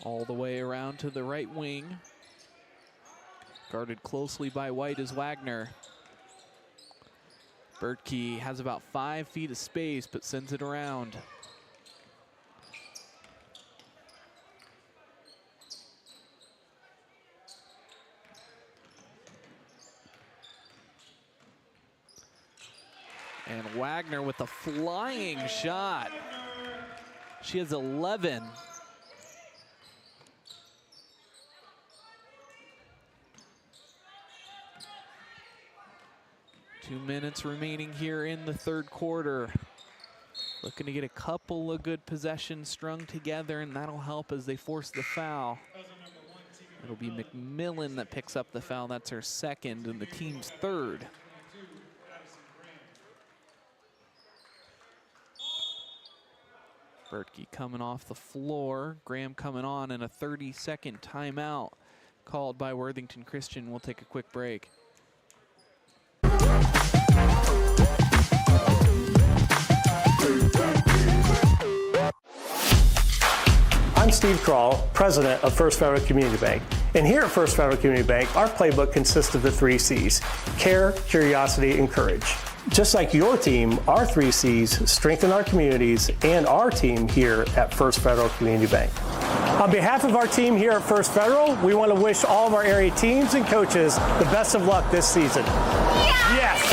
All the way around to the right wing. Guarded closely by White is Wagner. Bertkey has about 5 feet of space, but sends it around. And Wagner with a flying shot. She has 11. Two minutes remaining here in the third quarter. Looking to get a couple of good possessions strung together, and that'll help as they force the foul. It'll be McMillan that picks up the foul. That's her second and the team's third. Bertkey coming off the floor. Graham coming on, and a 30-second timeout called by Worthington Christian. We'll take a quick break. I'm Steve Kroll, president of First Federal Community Bank. And here at First Federal Community Bank, our playbook consists of the 3 C's: care, curiosity, and courage. Just like your team, our 3 C's strengthen our communities and our team here at First Federal Community Bank. On behalf of our team here at First Federal, we want to wish all of our area teams and coaches the best of luck this season. Yes!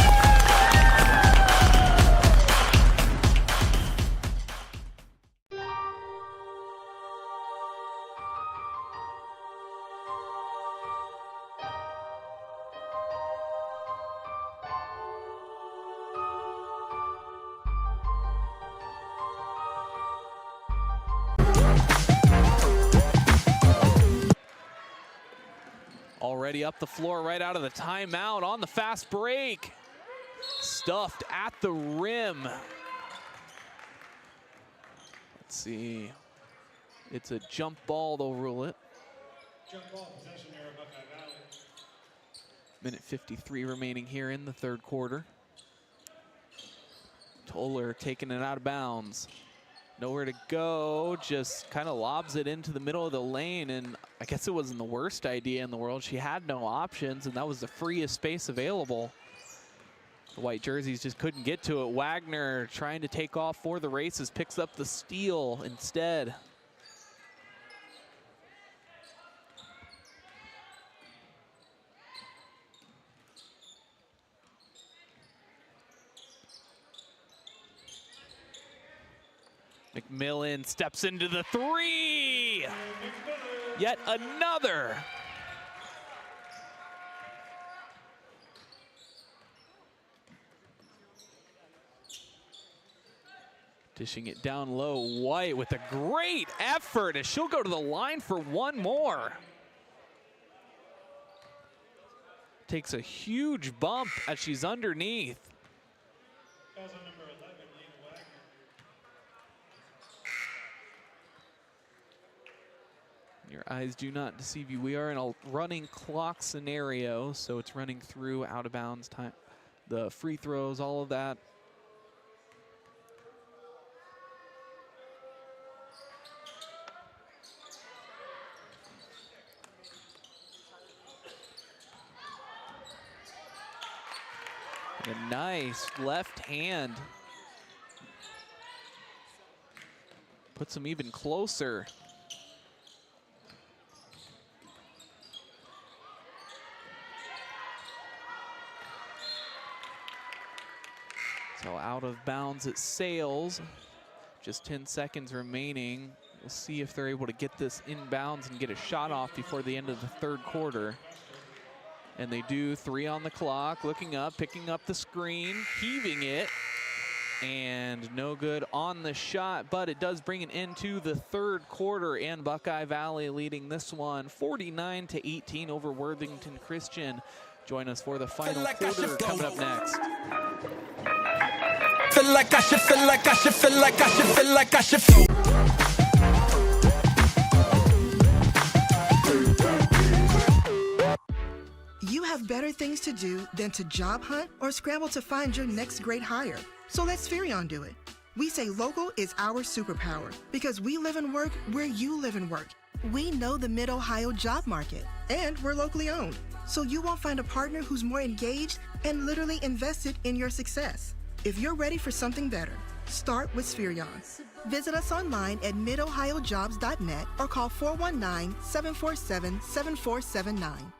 Already up the floor right out of the timeout on the fast break. Stuffed at the rim. Let's see. It's a jump ball, they'll rule it. Jump ball, possession error, Buckeye Valley. Minute 53 remaining here in the third quarter. Toller taking it out of bounds. Nowhere to go, just kind of lobs it into the middle of the lane, and I guess it wasn't the worst idea in the world. She had no options, and that was the freest space available. The white jerseys just couldn't get to it. Wagner trying to take off for the races, picks up the steal instead. McMillan steps into the 3. Yet another. Dishing it down low, White with a great effort as she'll go to the line for one more. Takes a huge bump as she's underneath. Your eyes do not deceive you. We are in a running clock scenario, so it's running through out of bounds time, the free throws, all of that. And a nice left hand. Puts them even closer. So out of bounds it sails. Just 10 seconds remaining. We'll see if they're able to get this inbounds and get a shot off before the end of the third quarter. And they do. 3 on the clock, looking up, picking up the screen, heaving it, and no good on the shot, but it does bring it into the third quarter, and Buckeye Valley leading this one 49-18 over Worthington Christian. Join us for the final quarter coming up next. Feel like I should, feel like I should, feel like I should, feel like I should. better things to do than to job hunt or scramble to find your next great hire. So let Spherion do it. We say local is our superpower because we live and work where you live and work. We know the Mid-Ohio job market, and we're locally owned. So you won't find a partner who's more engaged and literally invested in your success. If you're ready for something better, start with Spherion. Visit us online at midohiojobs.net or call 419-747-7479.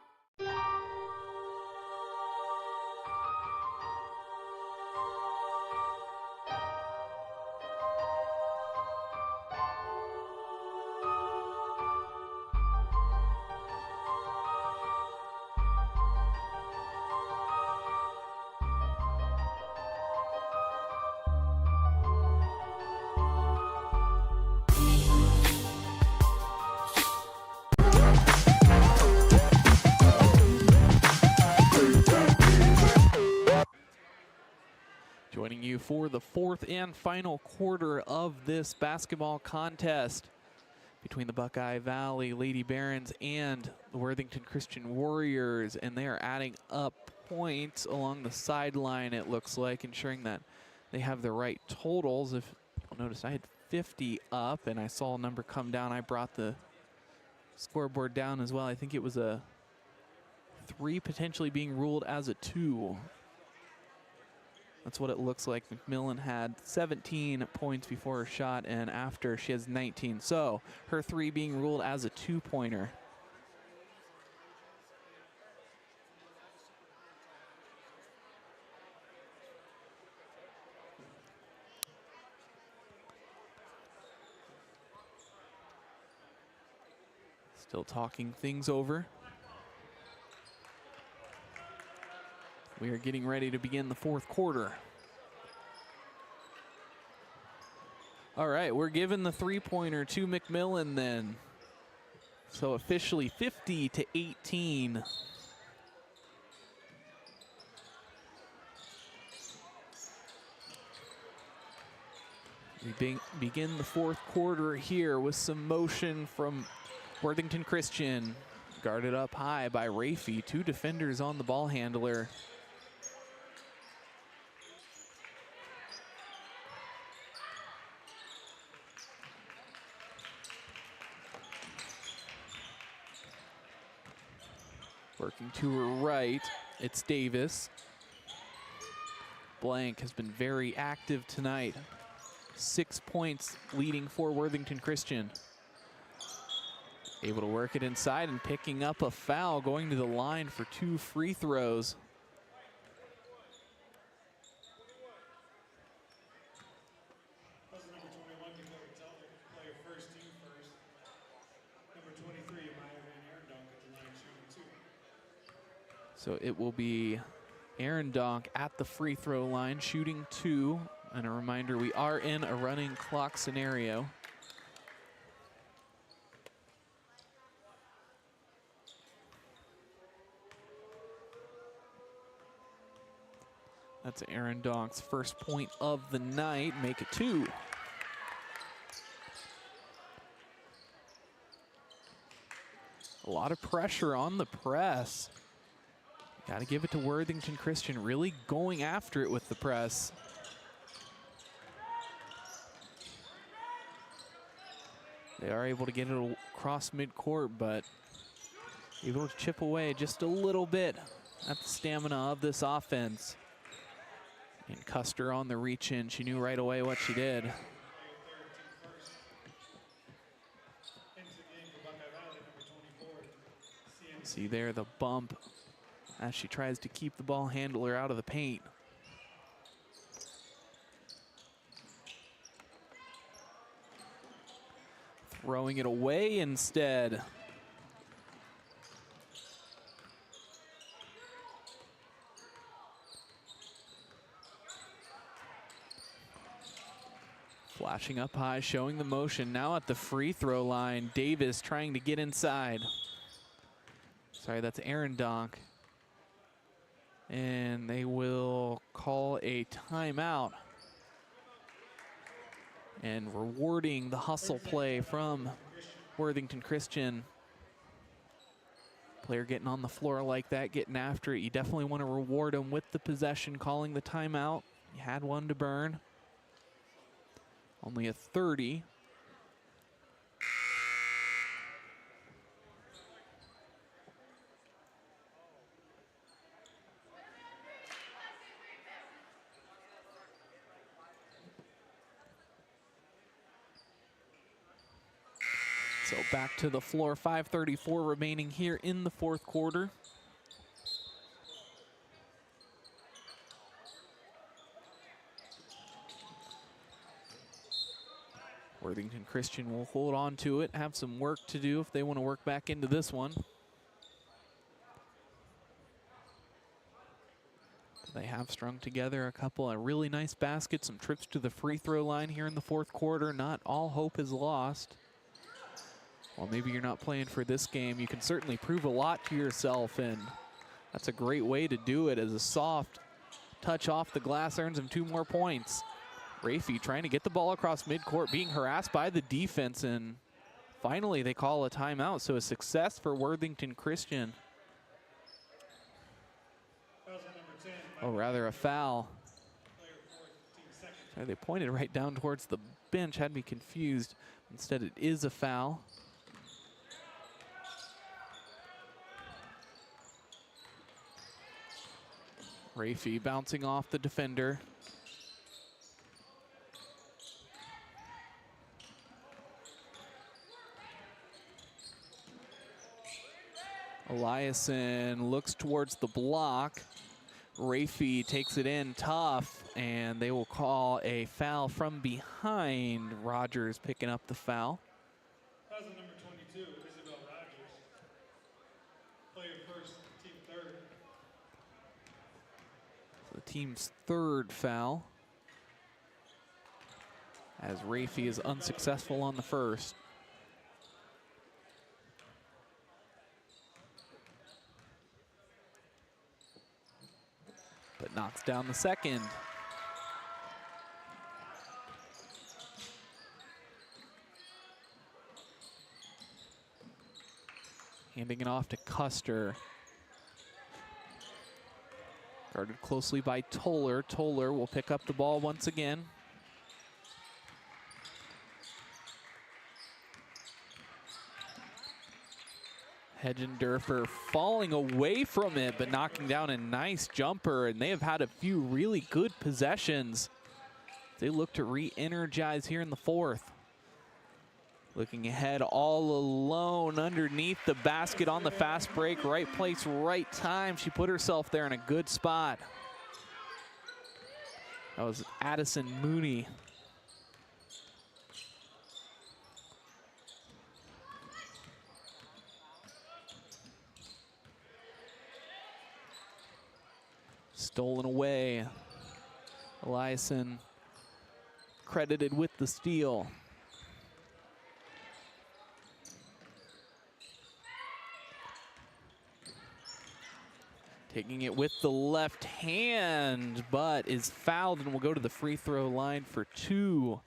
Joining you for the fourth and final quarter of this basketball contest between the Buckeye Valley Lady Barons and the Worthington Christian Warriors, and they are adding up points along the sideline, it looks like, ensuring that they have the right totals. If you'll notice, I had 50 up and I saw a number come down. I brought the scoreboard down as well. I think it was a 3 potentially being ruled as a 2. That's what it looks like. McMillan had 17 points before her shot, and after she has 19. So her 3 being ruled as a 2-pointer. Still talking things over. We are getting ready to begin the fourth quarter. All right, we're giving the 3-pointer to McMillan then. So officially 50-18. We begin the fourth quarter here with some motion from Worthington Christian. Guarded up high by Rafi. 2 defenders on the ball handler. Working to her right, it's Davis. Blank has been very active tonight. 6 points leading for Worthington Christian. Able to work it inside and picking up a foul, going to the line for 2 free throws. So it will be Aaron Donk at the free throw line, shooting 2. And a reminder, we are in a running clock scenario. That's Aaron Donk's first point of the night, make it 2. A lot of pressure on the press. Got to give it to Worthington Christian, really going after it with the press. They are able to get it across midcourt, but able to chip away just a little bit at the stamina of this offense. And Custer on the reach in. She knew right away what she did. See there the bump as she tries to keep the ball handler out of the paint. Throwing it away instead. Flashing up high, showing the motion. Now at the free throw line, Davis trying to get inside. Sorry, that's Aaron Donk. And they will call a timeout. And rewarding the hustle play from Worthington Christian. Player getting on the floor like that, getting after it, you definitely want to reward him with the possession, calling the timeout. You had one to burn. Only a 30. So back to the floor, 5:34 remaining here in the fourth quarter. Worthington Christian will hold on to it, have some work to do if they want to work back into this one. They have strung together a couple of really nice baskets, some trips to the free throw line here in the fourth quarter. Not all hope is lost. Well, maybe you're not playing for this game. You can certainly prove a lot to yourself, and that's a great way to do it, as a soft touch off the glass earns him 2 more points. Rafey trying to get the ball across midcourt, being harassed by the defense, and finally they call a timeout, so a success for Worthington Christian. Oh, rather a foul. Sorry, they pointed right down towards the bench, had me confused. Instead, it is a foul. Rafey bouncing off the defender. Eliason looks towards the block. Rafey takes it in tough, and they will call a foul from behind. Rogers picking up the foul. Foul number 22, Isabel Rogers. Player first, team third. So the team's third foul, as Rafey is unsuccessful on the first. But knocks down the second. Handing it off to Custer. Guarded closely by Toller. Toller will pick up the ball once again. Hedgendorfer falling away from it, but knocking down a nice jumper, and they have had a few really good possessions. They look to re-energize here in the fourth. Looking ahead all alone underneath the basket on the fast break. Right place, right time. She put herself there in a good spot. That was Addison Mooney. Stolen away. Eliason credited with the steal. Taking it with the left hand, but is fouled and will go to the free throw line for 2.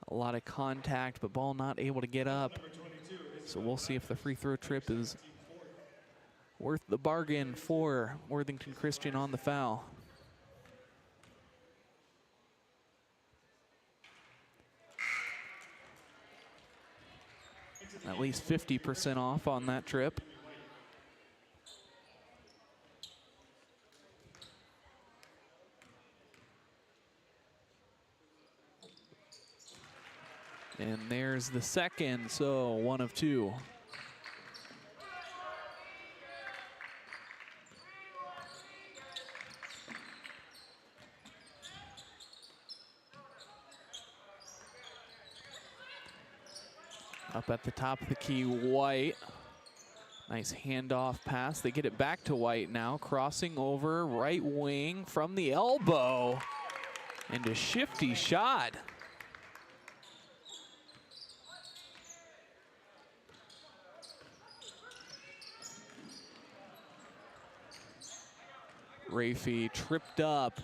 A lot of contact, but ball not able to get up. So we'll see if the free throw trip is worth the bargain for Worthington Christian on the foul. At least 50% off on that trip. And there's the second, so 1 of 2. Up at the top of the key, White. Nice handoff pass. They get it back to White now, crossing over right wing from the elbow. And a shifty shot. Rafey tripped up.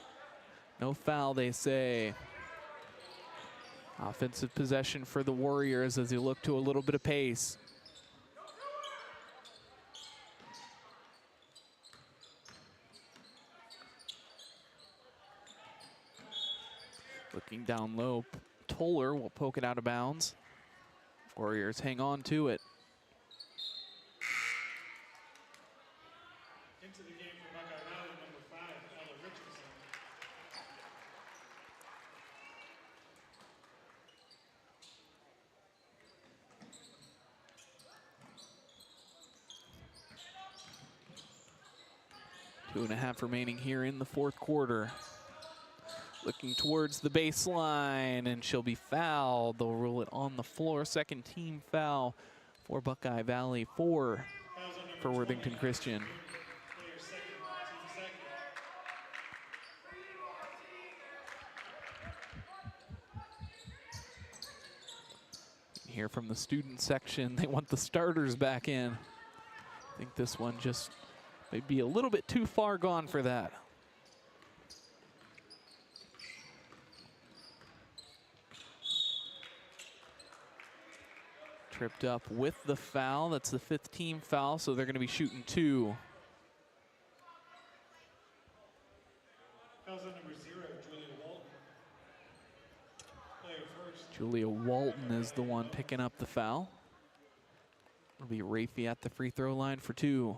No foul, they say. Offensive possession for the Warriors as they look to a little bit of pace. Looking down low, Toller will poke it out of bounds. Warriors hang on to it. Into the game for Buckeye Valley, number 5, Ella Richardson. Two and a half remaining here in the fourth quarter. Looking towards the baseline, and she'll be fouled. They'll rule it on the floor. Second team foul for Buckeye Valley, 4 for Worthington Christian. Player second, team second. Here from the student section, they want the starters back in. I think this one just may be a little bit too far gone for that. Tripped up with the foul. That's the 5th team foul, so they're going to be shooting 2. Fouls on number 0, Julia Walton. Player first. Julia Walton is the one picking up the foul. It'll be Rafie at the free throw line for 2.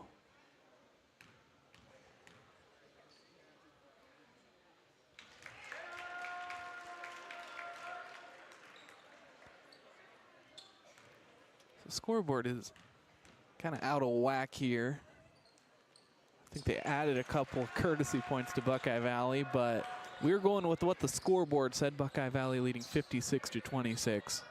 The scoreboard is kind of out of whack here. I think they added a couple courtesy points to Buckeye Valley, but we're going with what the scoreboard said. Buckeye Valley leading 56-26.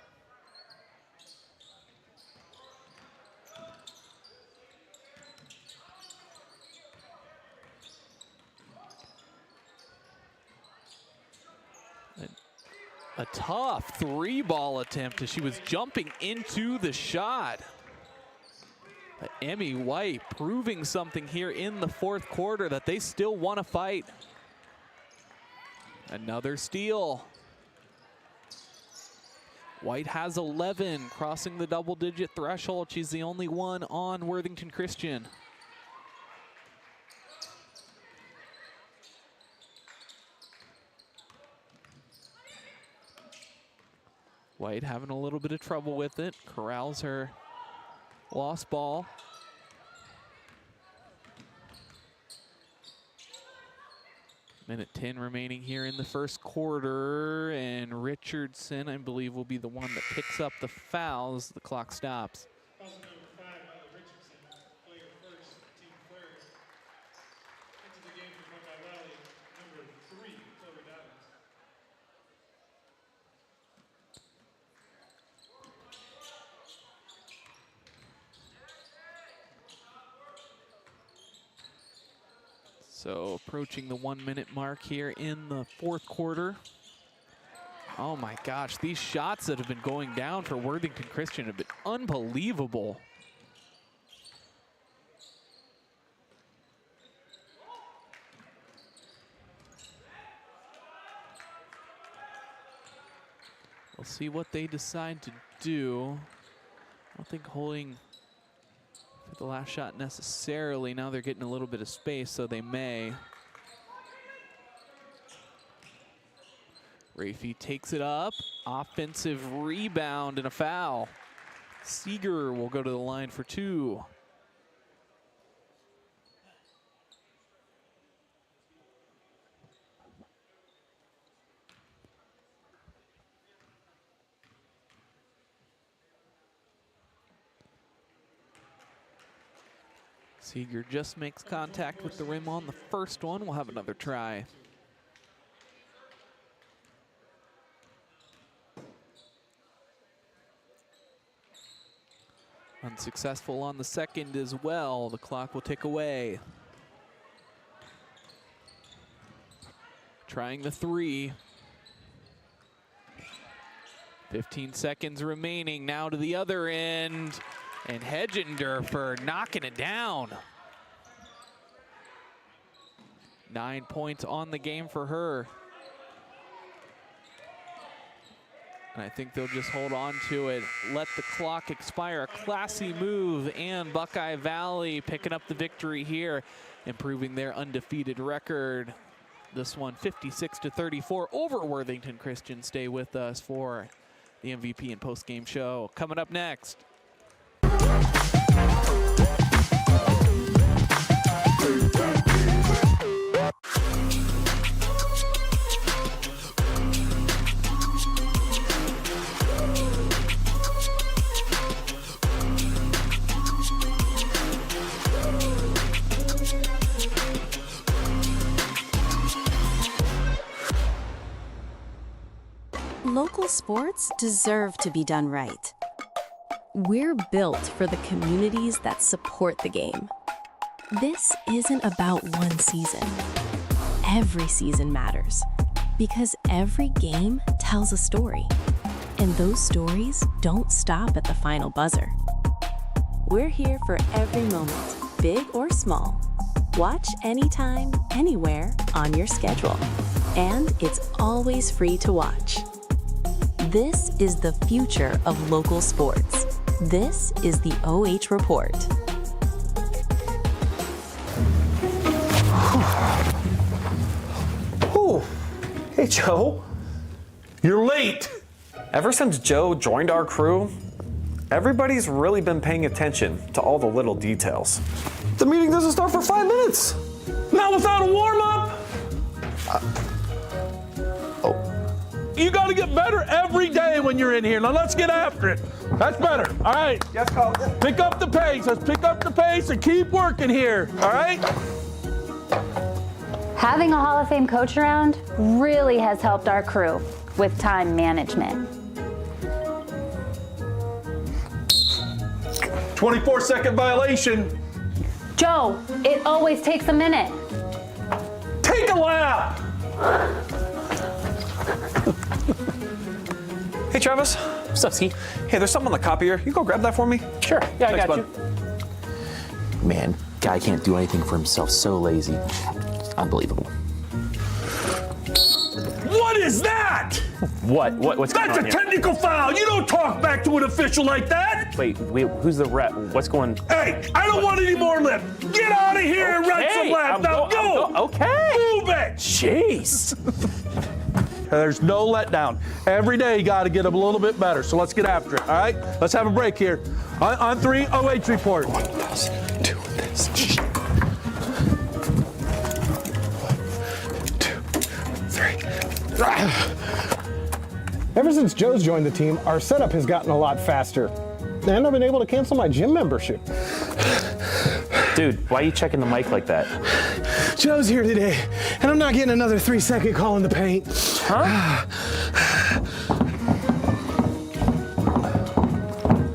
A tough 3-ball attempt as she was jumping into the shot. But Emmy White proving something here in the fourth quarter that they still want to fight. Another steal. White has 11, crossing the double-digit threshold. She's the only one on Worthington Christian. White having a little bit of trouble with it. Corrals her lost ball. Minute 10 remaining here in the first quarter, and Richardson, I believe, will be the one that picks up the fouls. The clock stops. Fouls on number 5, Ella Richardson. Player first, team third. Into the game for Buckeye Valley, number 3, Chloe Dobbins. So approaching the 1-minute mark here in the fourth quarter. Oh my gosh, these shots that have been going down for Worthington Christian have been unbelievable. We'll see what they decide to do. I don't think holding for the last shot necessarily. Now they're getting a little bit of space, so they may. Rafie takes it up. Offensive rebound and a foul. Seeger will go to the line for 2. Seeger just makes contact with the rim on the first one. We'll have another try. Unsuccessful on the second as well. The clock will tick away. Trying the 3. 15 seconds remaining. Now to the other end. And Hedgendorfer knocking it down. 9 points on the game for her. And I think they'll just hold on to it, let the clock expire. A classy move, and Buckeye Valley picking up the victory here, improving their undefeated record This one 56-34 over Worthington Christian. Stay with us for the MVP and post-game show coming up next. Local sports deserve to be done right. We're built for the communities that support the game. This isn't about one season. Every season matters because every game tells a story, and those stories don't stop at the final buzzer. We're here for every moment, big or small. Watch anytime, anywhere on your schedule, and it's always free to watch. This is the future of local sports. This is the OH Report. Ooh. Hey, Joe. You're late. Ever since Joe joined our crew, everybody's really been paying attention to all the little details. The meeting doesn't start for 5 minutes. Not without a warm-up. You got to get better every day when you're in here. Now let's get after it. That's better. All right. Yes, Coach. Pick up the pace. Let's pick up the pace and keep working here. All right? Having a Hall of Fame coach around really has helped our crew with time management. 24-second violation. Joe, it always takes a minute. Take a lap. Hey, Travis. What's up, Ski? Hey, there's something on the copier. You go grab that for me? Sure. Yeah, Thanks, I got you. Man, guy can't do anything for himself. So lazy. Unbelievable. What is that? What's going That's on a here? technical foul. You don't talk back to an official like that. Wait, who's the rep? What's going? Hey, I don't want any more lip. Get out of here and run some laps. Now go. Okay. Move it. Jeez. There's no letdown. Every day you got to get a little bit better. So let's get after it. All right. Let's have a break here. On 3, OH report. One of this, two of this. 1, 2, 3. Ever since Joe's joined the team, our setup has gotten a lot faster. And I've been able to cancel my gym membership. Dude, why are you checking the mic like that? Joe's here today, and I'm not getting another 3-second call in the paint. Huh?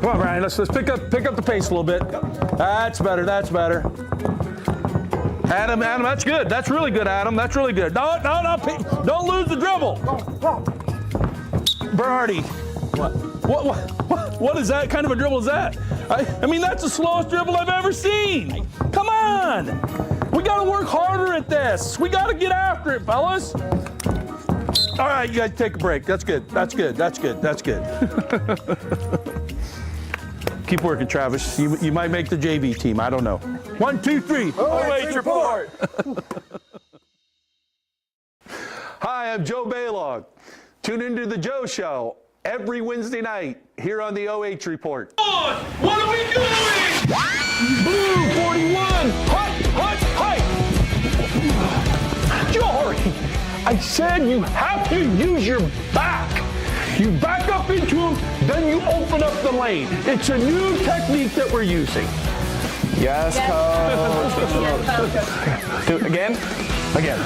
Come on, Brian. Let's pick up the pace a little bit. That's better. That's better. Adam, that's good. That's really good, Adam. That's really good. No, don't lose the dribble. Berardi. What is that kind of a dribble is that? I mean, that's the slowest dribble I've ever seen. Come on. We got to work harder at this. We got to get after it, fellas. All right, you guys take a break. That's good. That's good. That's good. That's good. Keep working, Travis. You might make the JV team. I don't know. 1, 2, 3. OH report. Hi, I'm Joe Baylog. Tune into the Joe Show every Wednesday night here on the OH Report. What are we doing? Blue 41. Hut. Jory, I said you have to use your back. You back up into him, then you open up the lane. It's a new technique that we're using. Yes, Coach. Do it again? Again.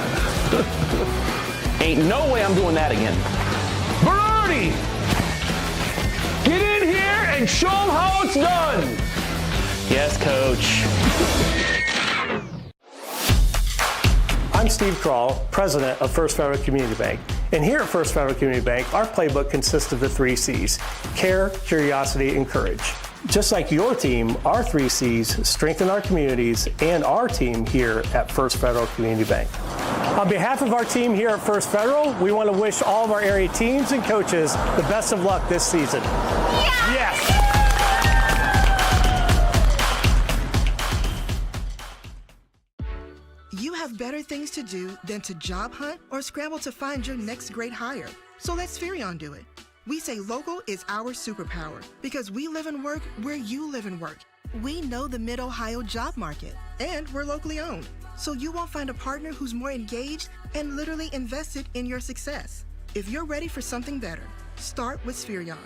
Ain't no way I'm doing that again. Berardi, get in here and show them how it's done. Yes, Coach. I'm Steve Kroll, president of First Federal Community Bank. And here at First Federal Community Bank, our playbook consists of the 3 C's: care, curiosity, and courage. Just like your team, our 3 C's strengthen our communities and our team here at First Federal Community Bank. On behalf of our team here at First Federal, we want to wish all of our area teams and coaches the best of luck this season. Yes! You have have better things to do than to job hunt or scramble to find your next great hire. So let Spherion do it. We say local is our superpower because we live and work where you live and work. We know the Mid-Ohio job market, and we're locally owned. So you won't find a partner who's more engaged and literally invested in your success. If you're ready for something better, start with Spherion.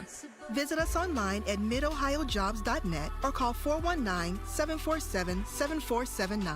Visit us online at midohiojobs.net or call 419-747-7479.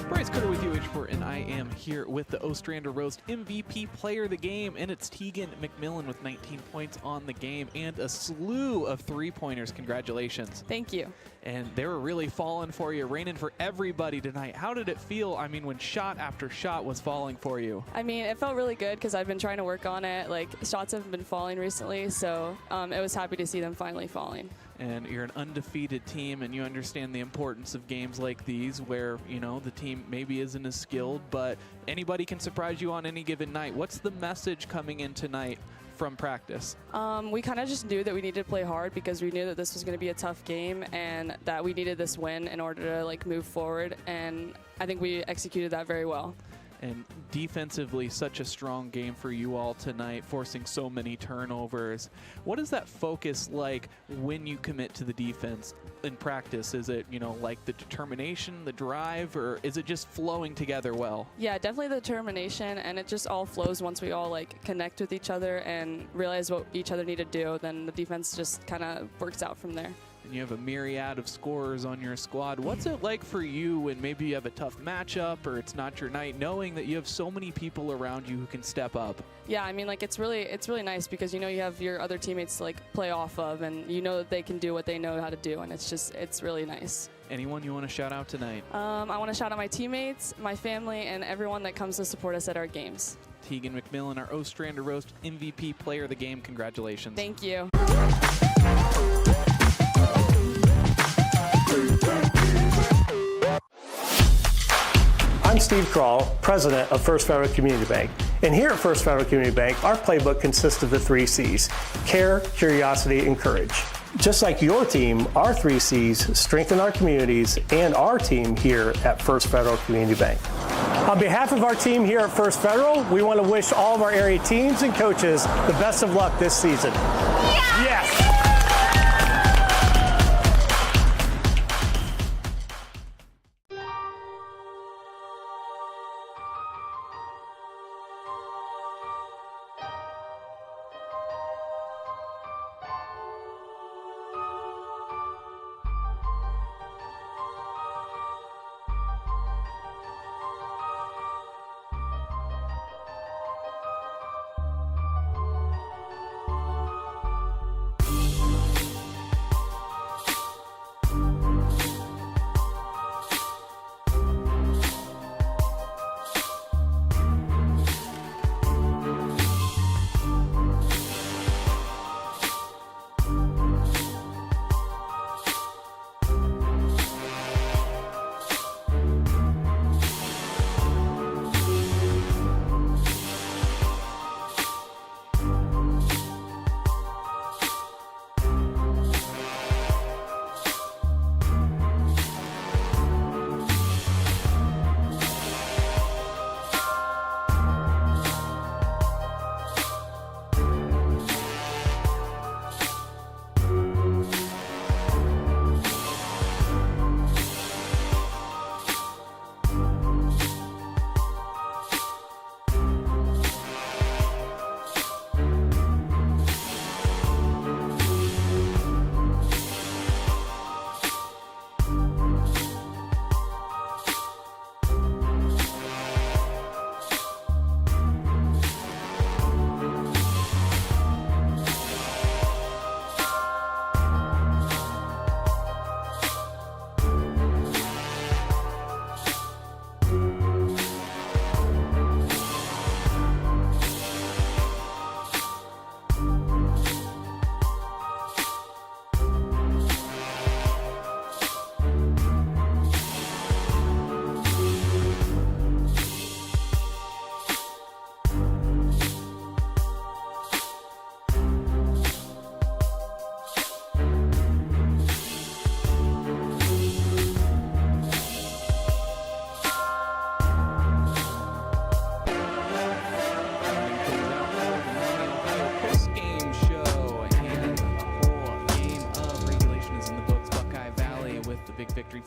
Bryce Coder with OH.REPORT, and I am here with the Ostrander RØST MVP player of the game, and it's Tegan McMillan with 19 points on the game and a slew of three-pointers. Congratulations. Thank you. And they were really falling for you, raining for everybody tonight. How did it feel, I mean, when shot after shot was falling for you? I mean, it felt really good because I've been trying to work on it. Like, shots haven't been falling recently, so it was happy to see them finally falling. And you're an undefeated team, and you understand the importance of games like these where, you know, the team maybe isn't as skilled, but anybody can surprise you on any given night. What's the message coming in tonight from practice? We kind of just knew that we needed to play hard because we knew that this was going to be a tough game and that we needed this win in order to, like, move forward, and I think we executed that very well. And defensively, such a strong game for you all tonight, forcing so many turnovers. What is that focus like when you commit to the defense in practice? Is it, you know, like the determination, the drive, or is it just flowing together well? Yeah, definitely the determination, and it just all flows once we all, like, connect with each other and realize what each other need to do. Then the defense just kind of works out from there. And you have a myriad of scorers on your squad. What's it like for you when maybe you have a tough matchup or it's not your night, knowing that you have so many people around you who can step up? Yeah, I mean, like, it's really nice because, you know, you have your other teammates to, like, play off of, and you know that they can do what they know how to do, and it's really nice. Anyone you want to shout out tonight? I want to shout out my teammates, my family, and everyone that comes to support us at our games. Tegan McMillan, our Ostrander RØST MVP player of the game. Congratulations. Thank you. I'm Steve Kroll, president of First Federal Community Bank. And here at First Federal Community Bank, our playbook consists of the 3 C's: care, curiosity, and courage. Just like your team, our 3 C's strengthen our communities and our team here at First Federal Community Bank. On behalf of our team here at First Federal, we want to wish all of our area teams and coaches the best of luck this season. Yes!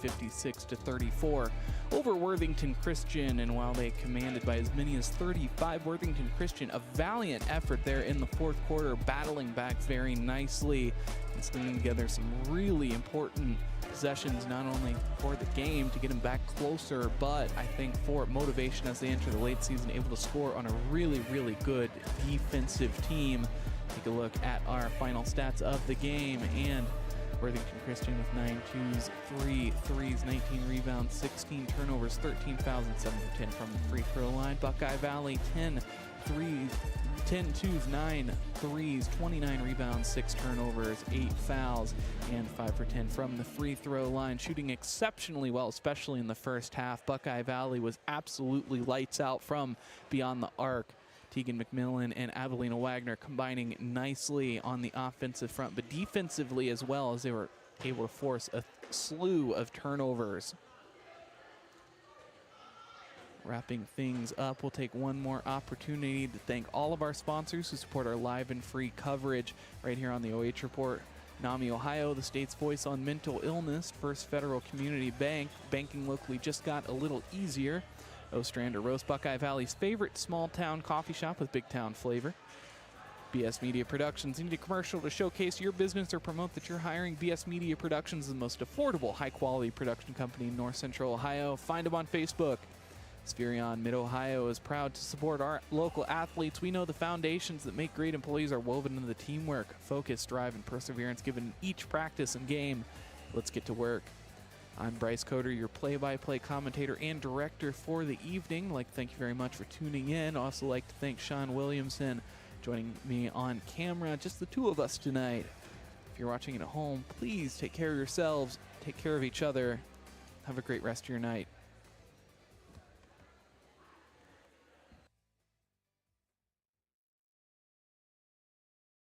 56-34 over Worthington Christian. And while they commanded by as many as 35, Worthington Christian, a valiant effort there in the fourth quarter, battling back very nicely and stringing together some really important possessions, not only for the game to get them back closer, but I think for motivation as they enter the late season, able to score on a really, really good defensive team. Take a look at our final stats of the game, and Worthington Christian with 9 twos, 3 threes, 19 rebounds, 16 turnovers, 13 fouls, and 7 for 10 from the free throw line. Buckeye Valley 10 threes, 10 twos, 9 threes, 29 rebounds, 6 turnovers, 8 fouls, and 5 for 10 from the free throw line. Shooting exceptionally well, especially in the first half. Buckeye Valley was absolutely lights out from beyond the arc. Tegan McMillan and Adelina Wagner combining nicely on the offensive front, but defensively as well, as they were able to force a slew of turnovers. Wrapping things up, we'll take one more opportunity to thank all of our sponsors who support our live and free coverage right here on the OH Report. NAMI Ohio, the state's voice on mental illness. First Federal Community Bank, banking locally just got a little easier. Ostrander RØST, Buckeye Valley's favorite small-town coffee shop with big-town flavor. BS Media Productions. Need a commercial to showcase your business or promote that you're hiring? BS Media Productions is the most affordable, high-quality production company in North Central Ohio. Find them on Facebook. Spherion Mid-Ohio is proud to support our local athletes. We know the foundations that make great employees are woven into the teamwork, focus, drive, and perseverance given each practice and game. Let's get to work. I'm Bryce Coder, your play-by-play commentator and director for the evening. I'd like to thank you very much for tuning in. Also like to thank Sean Williamson joining me on camera. Just the two of us tonight. If you're watching at home, please take care of yourselves, take care of each other. Have a great rest of your night.